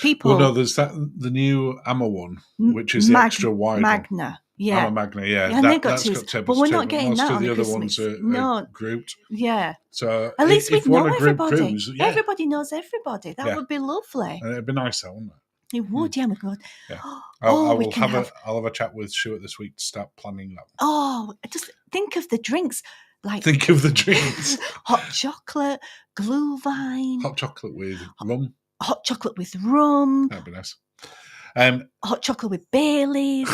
people. Well, no, there's the new AMA one, which is the extra wide Magna. One. Yeah. AMA Magna, yeah. And they've got two, tables but we're too, not getting that on the the other Christmas. ones are grouped. Yeah. So at least we'd know everybody. Cruise, yeah. Everybody knows everybody. That would be lovely. And it'd be nice, though, wouldn't it? It would, yeah, my God. Yeah. I'll have a chat with Stuart this week to start planning that. Oh, just think of the drinks. Think of the drinks. Hot chocolate, glühwein. Hot chocolate with rum. Hot chocolate with rum. That'd be nice. Hot chocolate with Baileys.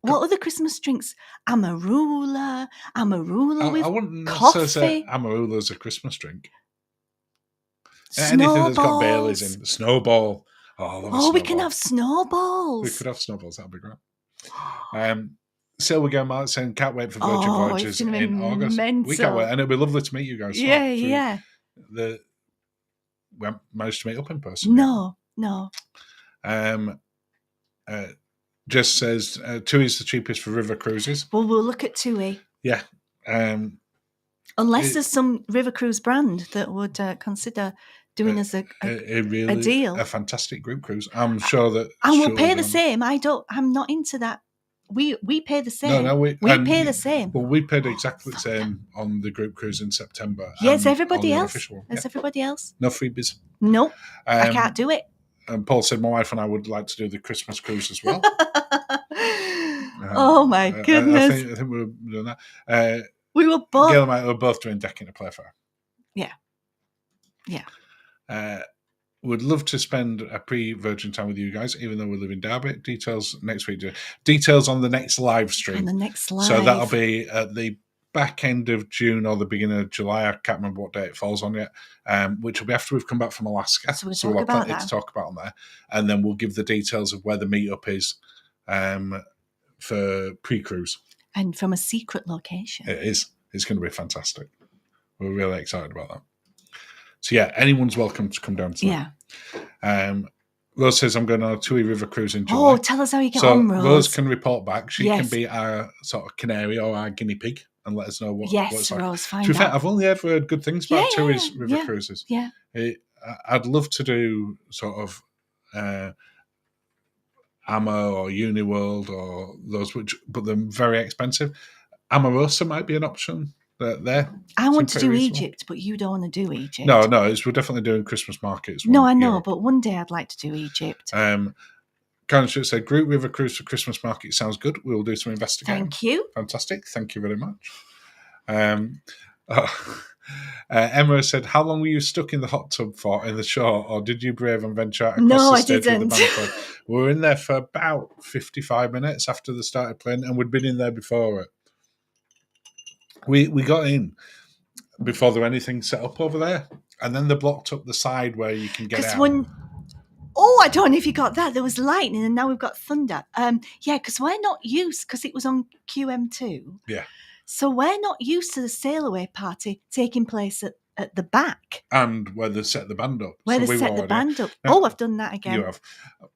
What other Christmas drinks? Amarula with I wouldn't coffee. Say Amarula's a Christmas drink. Snowballs. Anything that's got Baileys in. Snowball. We can have snowballs. We could have snowballs. That'd be great. Silver Girl Mark saying, can't wait for Virgin Voyages in August. Mental. We can't wait. And it'll be lovely to meet you guys. Yeah. We haven't managed to meet up in person. No. Jess says, TUI is the cheapest for river cruises. Well, we'll look at TUI. Yeah. Unless there's some river cruise brand that would consider doing us a deal. A fantastic group cruise. I'm sure that. And we'll pay the same. I'm not into that. We pay the same. No, we pay the same. Well, we paid exactly the same on the group cruise in September. Yes, everybody else. Everybody else. No freebies. Nope. I can't do it. And Paul said, my wife and I would like to do the Christmas cruise as well. Oh, my goodness. I think we were doing that. We were both. Gail and I were both doing Decking a Playfair. Yeah. Would love to spend a pre-Virgin time with you guys, even though we live in Derby. Details next week. Details on the next live stream. On the next live. So that'll be at the back end of June or the beginning of July. I can't remember what day it falls on yet, which will be after we've come back from Alaska. So we'll have plenty to talk about on there. And then we'll give the details of where the meetup is for pre-cruise. And from a secret location. It is. It's going to be fantastic. We're really excited about that. So yeah, anyone's welcome to come down to that. Yeah. Rose says, I'm going on a TUI river cruise in July. Oh, tell us how you get on, Rose. Rose can report back. She can be our sort of canary or our guinea pig and let us know what it's like. Rose, find to be out. fair, I've only ever heard good things about TUI's river cruises. Yeah. I'd love to do sort of AMA or Uniworld or those, but they're very expensive. Amarosa might be an option. There. I want to do Egypt, but you don't want to do Egypt. No, we're definitely doing Christmas markets. No, I know, but one day I'd like to do Egypt. Karen should say, group river cruise for Christmas market sounds good. We'll do some investigating. Thank you. Fantastic. Thank you very much. Emma said, "How long were you stuck in the hot tub for in the show, or did you brave and venture out across No, the I stage with the didn't. band playing?" We were in there for about 55 minutes after they started playing, and we'd been in there before it. We got in before there was anything set up over there, and then they blocked up the side where you can get out. I don't know if you got that. There was lightning, and now we've got thunder. Yeah, because we're not used, because it was on QM2. Yeah. So we're not used to the sail away party taking place at the back. And where they set the band up. Where so they we set were the band up. Now, I've done that again. You have.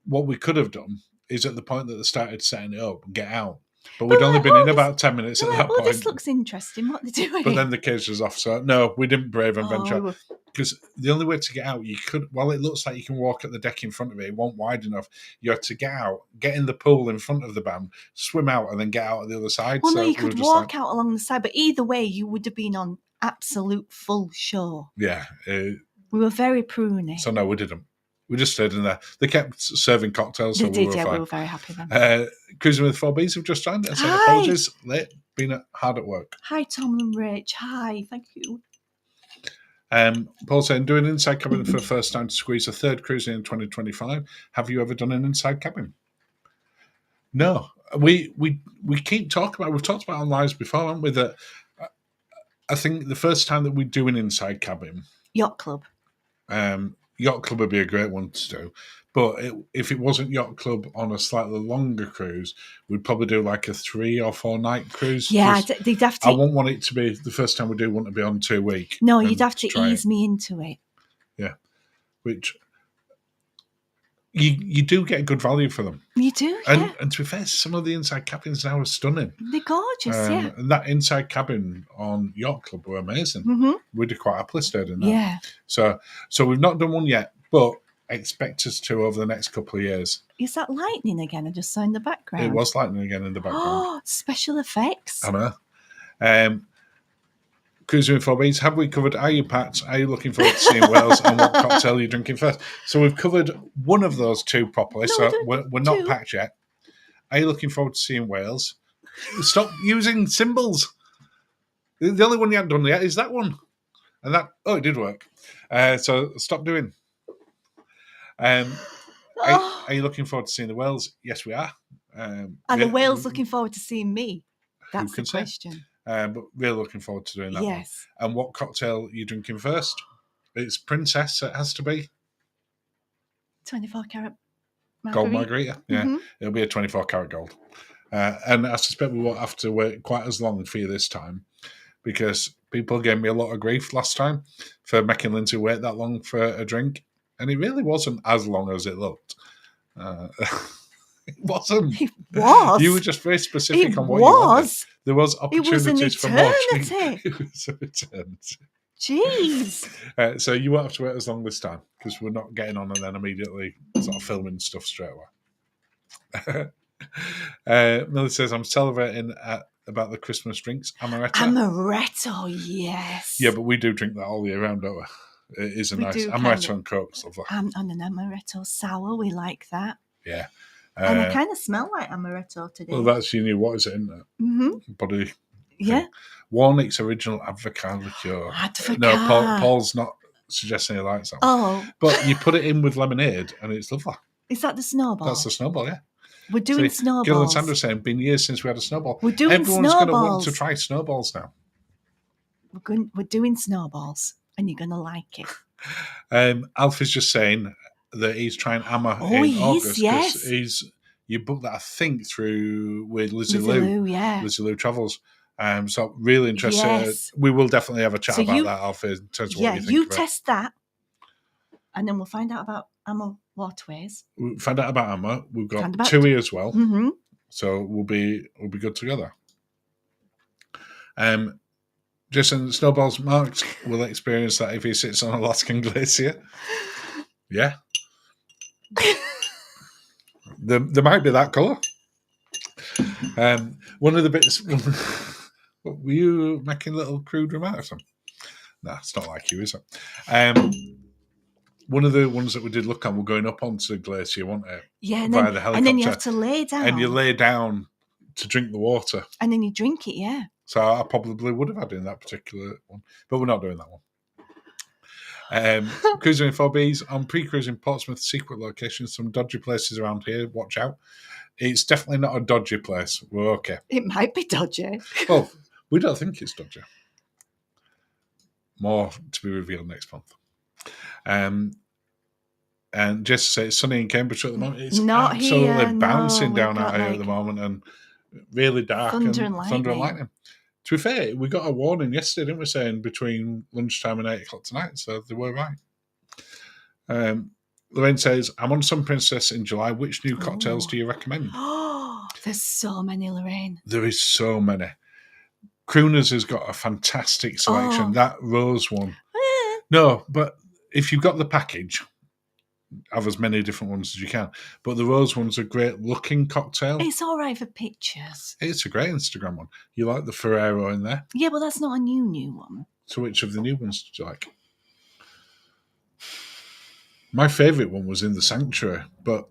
What we could have done is at the point that they started setting it up, get out. But we'd only been in about 10 minutes at that point. This looks interesting. What they're doing. But then the cage was off. So, no, we didn't brave and venture. Because the only way to get out, you could, while it looks like you can walk at the deck in front of it won't wide enough. You had to get out, get in the pool in front of the band, swim out, and then get out at the other side. Well, no, you could walk out along the side. But either way, you would have been on absolute full show. Yeah. We were very pruny. So, no, we didn't. We just stayed in there. They kept serving cocktails, so we were fine. We were very happy then. Cruising with 4Bs have just joined. I said apologies. Late. Been hard at work. Hi, Tom and Rich. Hi. Thank you. Paul saying, doing inside cabin for the first time to squeeze a third cruise in 2025. Have you ever done an inside cabin? No. We keep talking about, we've talked about on lives before, haven't we? That I think the first time that we do an inside cabin. Yacht Club. Yacht Club would be a great one to do. But if it wasn't Yacht Club on a slightly longer cruise, we'd probably do like a 3 or 4 night cruise. Yeah, they'd have to. I wouldn't want it to be the first time we do, wouldn't it be on 2 week? No, you'd have to ease me into it. Yeah. Which you do get good value for them. You do, yeah. And to be fair, some of the inside cabins now are stunning. They're gorgeous, yeah. And that inside cabin on Yacht Club were amazing. Mm-hmm. We'd quite happily stayed in that. Yeah. So we've not done one yet, but expect us to over the next couple of years. Is that lightning again? I just saw in the background. It was lightning again in the background. Oh, special effects. I know. Cruising with 4Bs, have we covered, are you packed? Are you looking forward to seeing Wales? And what cocktail are you drinking first? So we've covered one of those 2 properly, so we're not packed yet. Are you looking forward to seeing Wales? Stop using symbols. The only one you haven't done yet is that one. And that, it did work. So stop doing. Are you looking forward to seeing the whales? Yes, we are. Are the whales looking forward to seeing me? That's the question. But really looking forward to doing that. Yes. One. And what cocktail are you drinking first? It's Princess, it has to be. 24 carat margarita. Gold margarita, yeah. Mm-hmm. It'll be a 24 carat gold. And I suspect we won't have to wait quite as long for you this time, because people gave me a lot of grief last time for making Linzi wait that long for a drink. And it really wasn't as long as it looked. It wasn't. It was. You were just very specific on what you wanted. There was opportunities for more. It was an eternity. Jeez. So you won't have to wait as long this time, because we're not getting on and then immediately sort of filming stuff straight away. Millie says, I'm celebrating about the Christmas drinks. Amaretto, yes. Yeah, but we do drink that all year round, don't we? It is nice amaretto and Coke stuff like that. On an amaretto sour, we like that. Yeah. And I kind of smell like amaretto today. Well, that's your new, what is it in there? Mm-hmm. Body. Yeah. Warnick's original avocado liqueur. No, Paul's not suggesting he likes that one. Oh. But you put it in with lemonade and it's lovely. Is that the snowball? That's the snowball, yeah. We're doing snowballs. Gil and Sandra saying, been years since we had a snowball. We're doing Everyone's snowballs. going to want to try snowballs now. We're doing snowballs and you're going to like it. Alf is just saying that he's trying Amma in August. Yes. You booked that, I think, through with Lizzie Lou. Yeah. Lizzie Lou Travels. So really interested. Yes. We will definitely have a chat about that, Alf, in terms of what you think. You test that, and then we'll find out about Amma Waterways. We'll find out about Amma. We've got Tui as well. Mm-hmm. So we'll be good together. Jason, snowballs marked will experience that if he sits on Alaskan glacier. Yeah. There might be that colour. One of the bits... were you making little crude remarks on? No, it's not like you, is it? One of the ones that we did look on were going up onto the glacier, wasn't it? Yeah, via the helicopter. And then you have to lay down. And you lay down to drink the water. And then you drink it, yeah. So I probably would have had in that particular one, but we're not doing that one. Cruising in 4Bs on pre-cruising Portsmouth secret locations, some dodgy places around here. Watch out. It's definitely not a dodgy place. We're okay. It might be dodgy. Well, we don't think it's dodgy. More to be revealed next month. And just to say, it's sunny in Cambridge at the moment. It's Not absolutely here, bouncing no, down we've out got, here at like, the moment, and really dark thunder and and thunder and lightning. lightning. To be fair, we got a warning yesterday, didn't we, saying between lunchtime and 8 o'clock tonight, so they were right. Lorraine says, I'm on Sun Princess in July. Which new cocktails do you recommend? Oh, there's so many, Lorraine. There is so many. Crooners has got a fantastic selection. Oh. That rose one. No, but if you've got the package, have as many different ones as you can. But the rose one's a great looking cocktail. It's all right for pictures. It's a great Instagram one. You like the Ferrero in there? Yeah, but that's not a new one. So which of the new ones did you like? My favourite one was in the Sanctuary, but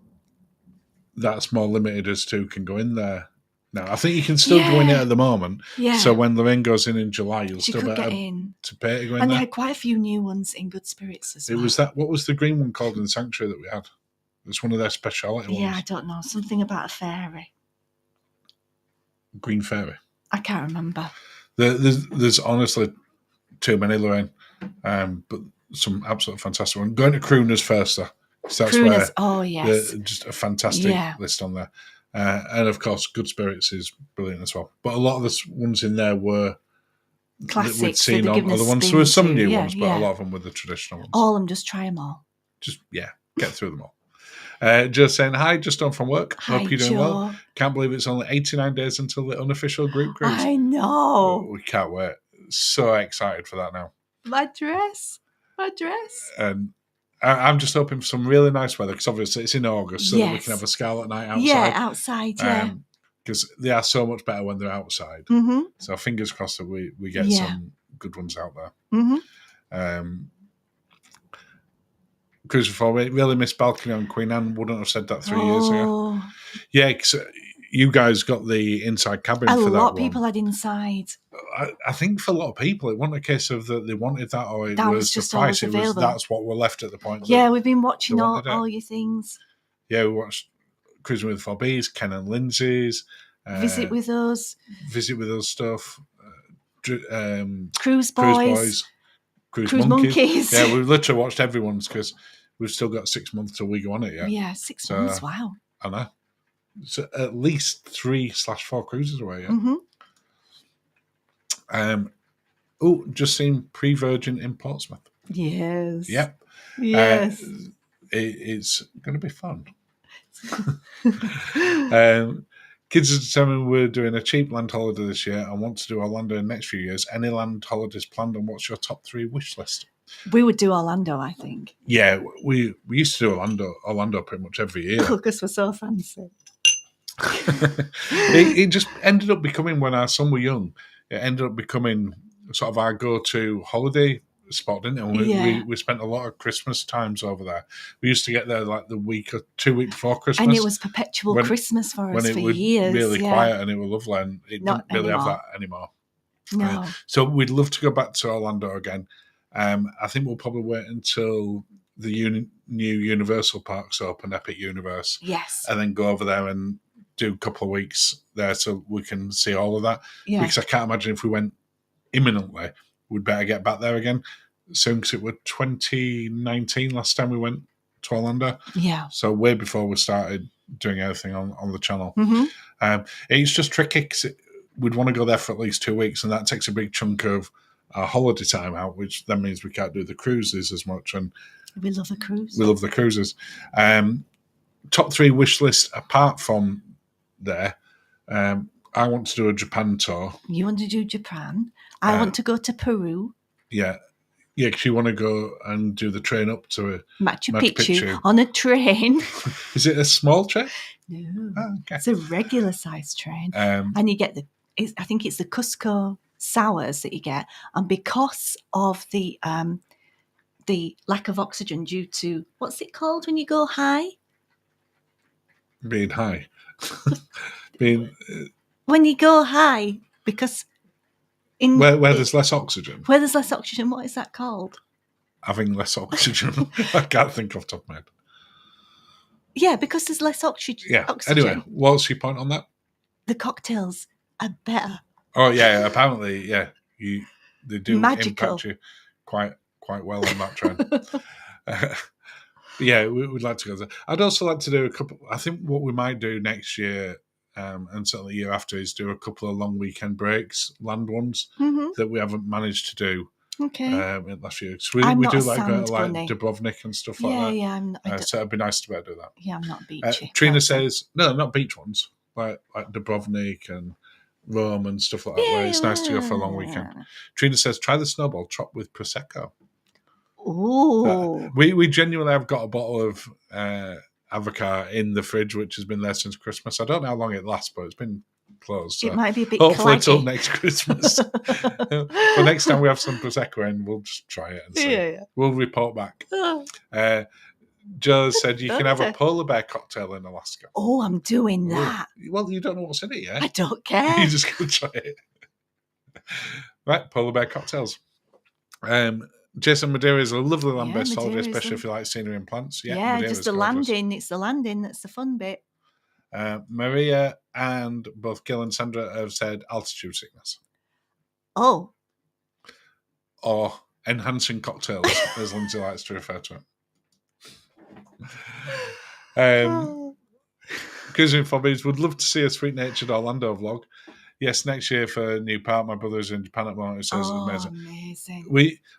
that's more limited as to can go in there. Now, I think you can still go in it at the moment. Yeah. So when Lorraine goes in July, you'll She still could be able get in. to pay to go in And there. they had quite a few new ones in Good Spirits as well. It was that. What was the green one called in the Sanctuary that we had? It's one of their speciality ones. Yeah, I don't know. Something about a fairy. Green Fairy. I can't remember. There's honestly too many, Lorraine. But some absolute fantastic one. Going to Crooners first, though. So that's Crooners. where Oh, yes. just a fantastic list on there. And of course, Good Spirits is brilliant as well. But a lot of the ones in there were classics. That we'd seen on other ones. There were some new ones, but a lot of them were the traditional ones. All of them, just try them all. Just, get through them all. Just saying hi, just on from work. Hi, Hope you're doing well. Can't believe it's only 89 days until the unofficial group cruise. I know. We can't wait. So excited for that now. My dress. And I'm just hoping for some really nice weather, because obviously it's in August, so that we can have a Scarlet Night outside. Yeah, outside, yeah. Because they are so much better when they're outside. Mm-hmm. So fingers crossed that we get some good ones out there. Mm-hmm. Cruise before, we really miss balcony on Queen Anne. Wouldn't have said that 3 years ago. Yeah, because you guys got the inside cabin for that one. A lot of people had inside. I think for a lot of people, it wasn't a case of that they wanted that, or it was just the price. It was that's what were left at the point. Yeah, we've been watching all your things. Yeah, we watched Cruising with 4Bs, Ken and Linzi's. Visit with us stuff. Cruise Boys. Cruise Monkeys. Yeah, we've literally watched everyone's, because we've still got 6 months till we go on it yet. Yeah, 6 months, wow. I know. So at least 3/4 cruises away, yeah. Mm-hmm. Just seen Pre-Virgin in Portsmouth. Yes. Yep. Yes. It's going to be fun. Kids are determined we're doing a cheap land holiday this year and want to do Orlando in the next few years. Any land holidays planned, and what's your top 3 wish list? We would do Orlando, I think. Yeah, we used to do Orlando pretty much every year. Because we're so fancy. It just ended up becoming, when our son were young, it ended up becoming sort of our go-to holiday spot, didn't it? And we spent a lot of Christmas times over there. We used to get there like the week or 2 weeks before Christmas. And it was perpetual Christmas for us for years. Really quiet, and it was lovely, and it didn't really have that anymore. No. So we'd love to go back to Orlando again. I think we'll probably wait until the new Universal parks open, Epic Universe. Yes. And then go over there and do a couple of weeks there so we can see all of that. Yeah. Because I can't imagine if we went imminently, we'd better get back there again soon, because it was 2019 last time we went to Orlando. Yeah. So way before we started doing everything on the channel. Mm-hmm. It's just tricky, because we'd want to go there for at least 2 weeks, and that takes a big chunk of our holiday time out, which then means we can't do the cruises as much. And we love a cruise. We love the cruises. Top 3 wish list apart from there. I want to do a Japan tour. You want to do Japan? I want to go to Peru. Yeah, because you want to go and do the train up to Machu Picchu on a train. Is it a small train? No, okay. It's a regular size train, and you get I think it's the Cusco sours that you get, and because of the lack of oxygen due to, what's it called when you go high? Being high. When you go high, because Where there's less oxygen. Where there's less oxygen, what is that called? Having less oxygen. I can't think off the top of my head. Yeah, because there's less oxygen. Yeah. Anyway, what's your point on that? The cocktails are better. Oh yeah, apparently, yeah. They do Magical. impact you quite well on that trend. Yeah, we'd like to go there. I'd also like to do a couple. I think what we might do next year, and certainly the year after, is do a couple of long weekend breaks, land ones that we haven't managed to do. Okay. Last year, so we do like bunny. Dubrovnik and stuff like that. Yeah, yeah. So it'd be nice to be able to do that. Yeah, I'm not beachy. Trina says no, not beach ones, like Dubrovnik and Rome and stuff like that. Where it's nice to go for a long weekend. Trina says try the snowball chop with prosecco. Ooh. We genuinely have got a bottle of Avoca in the fridge, which has been there since Christmas. I don't know how long it lasts, but it's been closed. So it might be a bit hopefully claggy. till next Christmas. But next time we have some prosecco in, we'll just try it and see. Yeah. We'll report back. Joe said you can have a polar bear cocktail in Alaska. Oh, I'm doing that. Well, you don't know what's in it yet. I don't care. You just got to try it. Right, polar bear cocktails. Jason, Madeira is a lovely land-based holiday, especially if you like scenery and plants. Yeah, Madeire's just the landing. It's the landing that's the fun bit. Maria and both Gil and Sandra have said altitude sickness. Oh. Or enhancing cocktails, as Linzi likes to refer to it. Cruising Phobbies would love to see a sweet-natured Orlando vlog. Yes, next year for a new park. My brother's in Japan at the moment. It says it's amazing.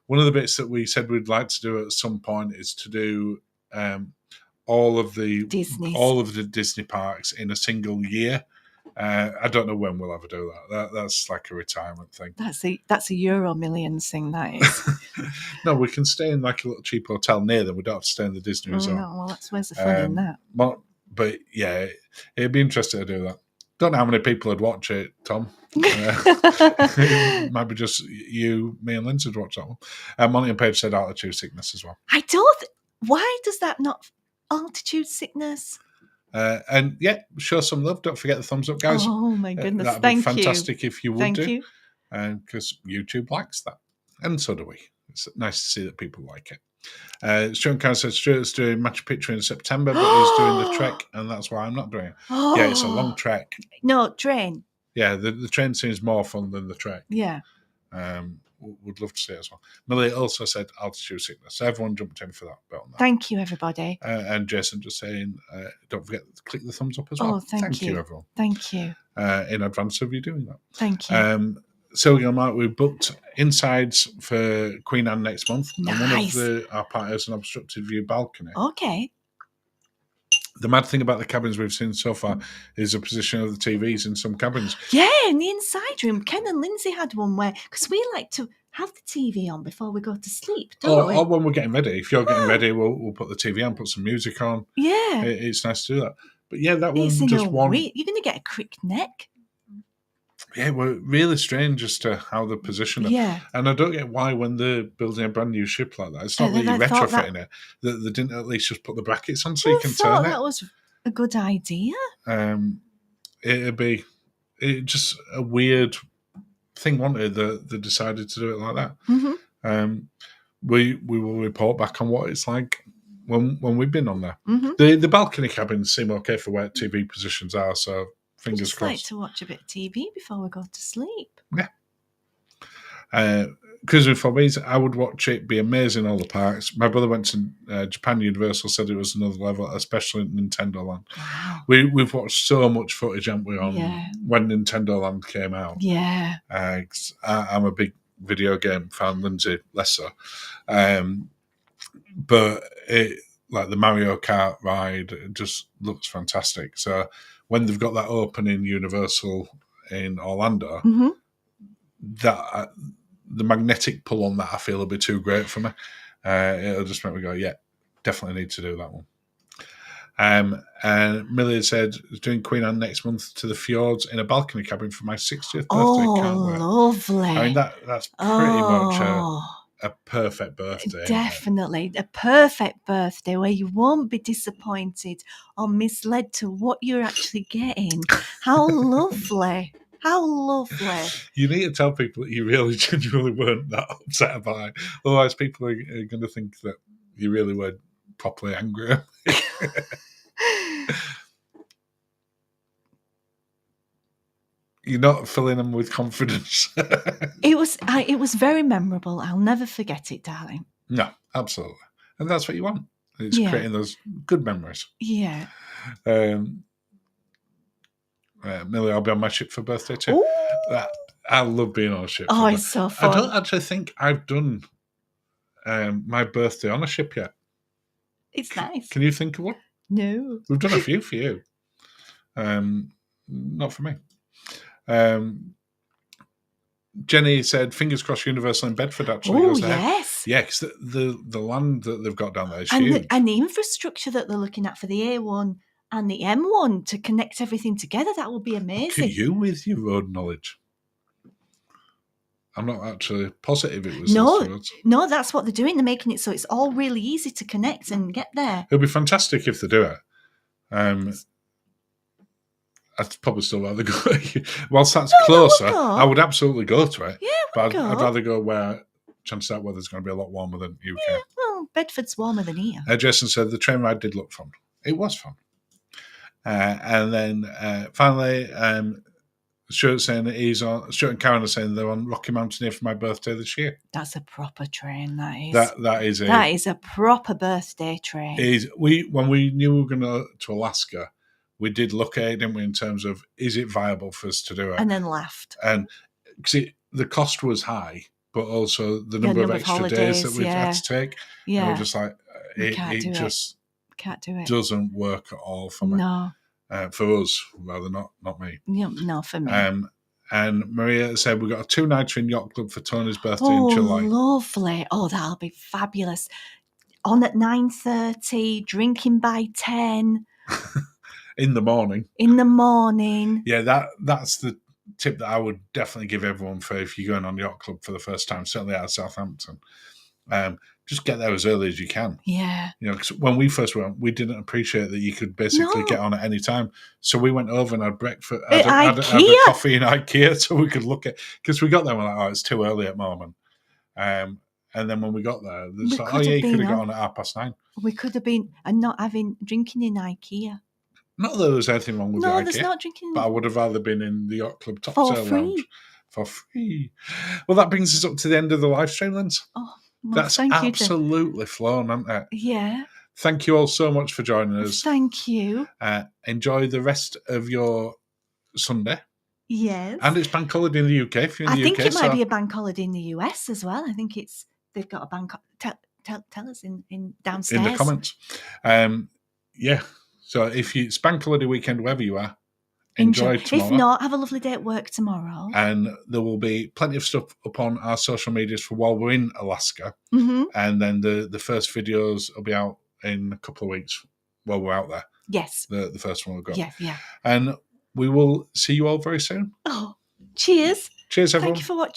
One of the bits that we said we'd like to do at some point is to do all of the Disney parks in a single year. I don't know when we'll ever do that. That's like a retirement thing. That's a Euro Millions thing, that is. No, we can stay in like a little cheap hotel near them. We don't have to stay in the Disney resort. No, well, where's the fun in that? But yeah, it'd be interesting to do that. Don't know how many people would watch it, Tom. It might be just you, me, and Linzi would watch that one. Monty and Paige said altitude sickness as well. I don't. Why does that not altitude sickness? And yeah, show some love. Don't forget the thumbs up, guys. Oh my goodness! That'd be fantastic if you would do. Because YouTube likes that, and so do we. It's nice to see that people like it. Stuart Carr said Stuart's doing Machu Picchu in September, but he's doing the trek, and that's why I'm not doing it. Yeah, it's a long trek. No, train. Yeah, the train seems more fun than the trek. Yeah. Would love to see it as well. Millie also said altitude sickness. So everyone jumped in for that bit on that. Thank you, everybody. And Jason just saying, don't forget to click the thumbs up as well. Oh, thank you, everyone. Thank you. In advance of you doing that. Thank you. So, Mark, we booked insides for Queen Anne next month. Nice. And one of our parties has an obstructed view balcony. Okay. The mad thing about the cabins we've seen so far is the position of the TVs in some cabins. Yeah, in the inside room. Ken and Linzi had one where, because we like to have the TV on before we go to sleep, don't we? Or when we're getting ready. If you're getting ready, we'll put the TV on, put some music on. Yeah. It's nice to do that. But yeah, that one just one. You're going to get a crick neck. Yeah, we're really strange as to how they're positioned. Yeah. And I don't get why when they're building a brand new ship like that, it's not that you're retrofitting it, that they didn't at least just put the brackets on so you can turn it. That was a good it'd be just a weird thing, wasn't it, that they decided to do it like that. Mm-hmm. We will report back on what it's like when we've been on there. Mm-hmm. The balcony cabins seem okay for where TV positions are, so fingers crossed. I like to watch a bit of TV before we go to sleep. Yeah. Cruising Phobbies, I would watch it. Be amazing, all the parks. My brother went to Japan Universal, said it was another level, especially Nintendo Land. Wow. We've watched so much footage, haven't we, on when Nintendo Land came out. Yeah. I'm a big video game fan, Linzi less so. But like the Mario Kart ride, it just looks fantastic. So when they've got that open in Universal in Orlando, that the magnetic pull on that I feel will be too great for me. It'll just make me go, yeah, definitely need to do that one. And Millie said, doing Queen Anne next month to the fjords in a balcony cabin for my 60th birthday. Oh, lovely. I mean, that's pretty much a perfect birthday. Definitely. A perfect birthday where you won't be disappointed or misled to what you're actually getting. How lovely. How lovely. You need to tell people that you really genuinely weren't that upset about it. Otherwise, people are going to think that you really were properly angry. You're not filling them with confidence. It was very memorable. I'll never forget it, darling. No, absolutely. And that's what you want. It's Yeah. creating those good memories. Yeah. Millie, I'll be on my ship for birthday too. Ooh. I love being on a ship. Oh, it's so fun. I don't actually think I've done my birthday on a ship yet. It's nice. Can you think of one? No. We've done a few for you. Not for me. Jenny said, "Fingers crossed, Universal in Bedford actually goes ahead." Yes. Yeah, because the land that they've got down there is huge. And the infrastructure that they're looking at for the A1 and the M1 to connect everything together, that would be amazing. Look at you with your road knowledge. I'm not actually positive it was No, those roads. No, that's what they're doing. They're making it so it's all really easy to connect and get there. It'll be fantastic if they do it. I'd probably still rather go. Whilst that's closer, I would absolutely go to it. Yeah, but I'd rather go where chances are weather's going to be a lot warmer than UK. Yeah, well, Bedford's warmer than here. Jason said the train ride did look fun. It was fun. And then finally, Stuart and Karen are saying they're on Rocky Mountaineer for my birthday this year. That's a proper train. That is. That is a proper birthday train. When we knew we were going to Alaska, we did look at it, didn't we, in terms of is it viable for us to do it? And then laughed. And the cost was high, but also the number of extra days that we had to take. Yeah, we're just like it just can't do it. Doesn't work at all for me. No. For us, rather, not me. Yeah, no, for me. And Maria said we got a 2-nighter in Yacht Club for Tony's birthday in July. Lovely! Oh, that'll be fabulous. On at 9:30, drinking by 10. In the morning. Yeah, that's the tip that I would definitely give everyone for if you're going on Yacht Club for the first time, certainly out of Southampton. Just get there as early as you can. Yeah. Because when we first went, we didn't appreciate that you could basically get on at any time. So we went over and had breakfast, had a coffee in IKEA so we could look at, because we got there and we're like, it's too early at the moment. And then when we got there, it's like, you could have got on at 9:30. We could have been, and not drinking in IKEA. Not that there was anything wrong with the IKEA. No, there's not drinking. But I would have rather been in the Yacht Club Cocktail Lounge. For free. Well, that brings us up to the end of the live stream, Linz. Oh. Well, that's absolutely flown, hasn't it? Yeah. Thank you all so much for joining us. Thank you. Enjoy the rest of your Sunday. Yes. And it's bank holiday in the UK if you're in the UK. I think it might be a bank holiday in the US as well. I think they've got a bank. Tell us in downstairs. In the comments. Yeah. So if it's bank holiday weekend, wherever you are, enjoy tomorrow. If not, have a lovely day at work tomorrow. And there will be plenty of stuff up on our social medias for while we're in Alaska. Mm-hmm. And then the first videos will be out in a couple of weeks while we're out there. Yes. The first one we've got. Yeah. And we will see you all very soon. Oh, cheers. Cheers, everyone. Thank you for watching.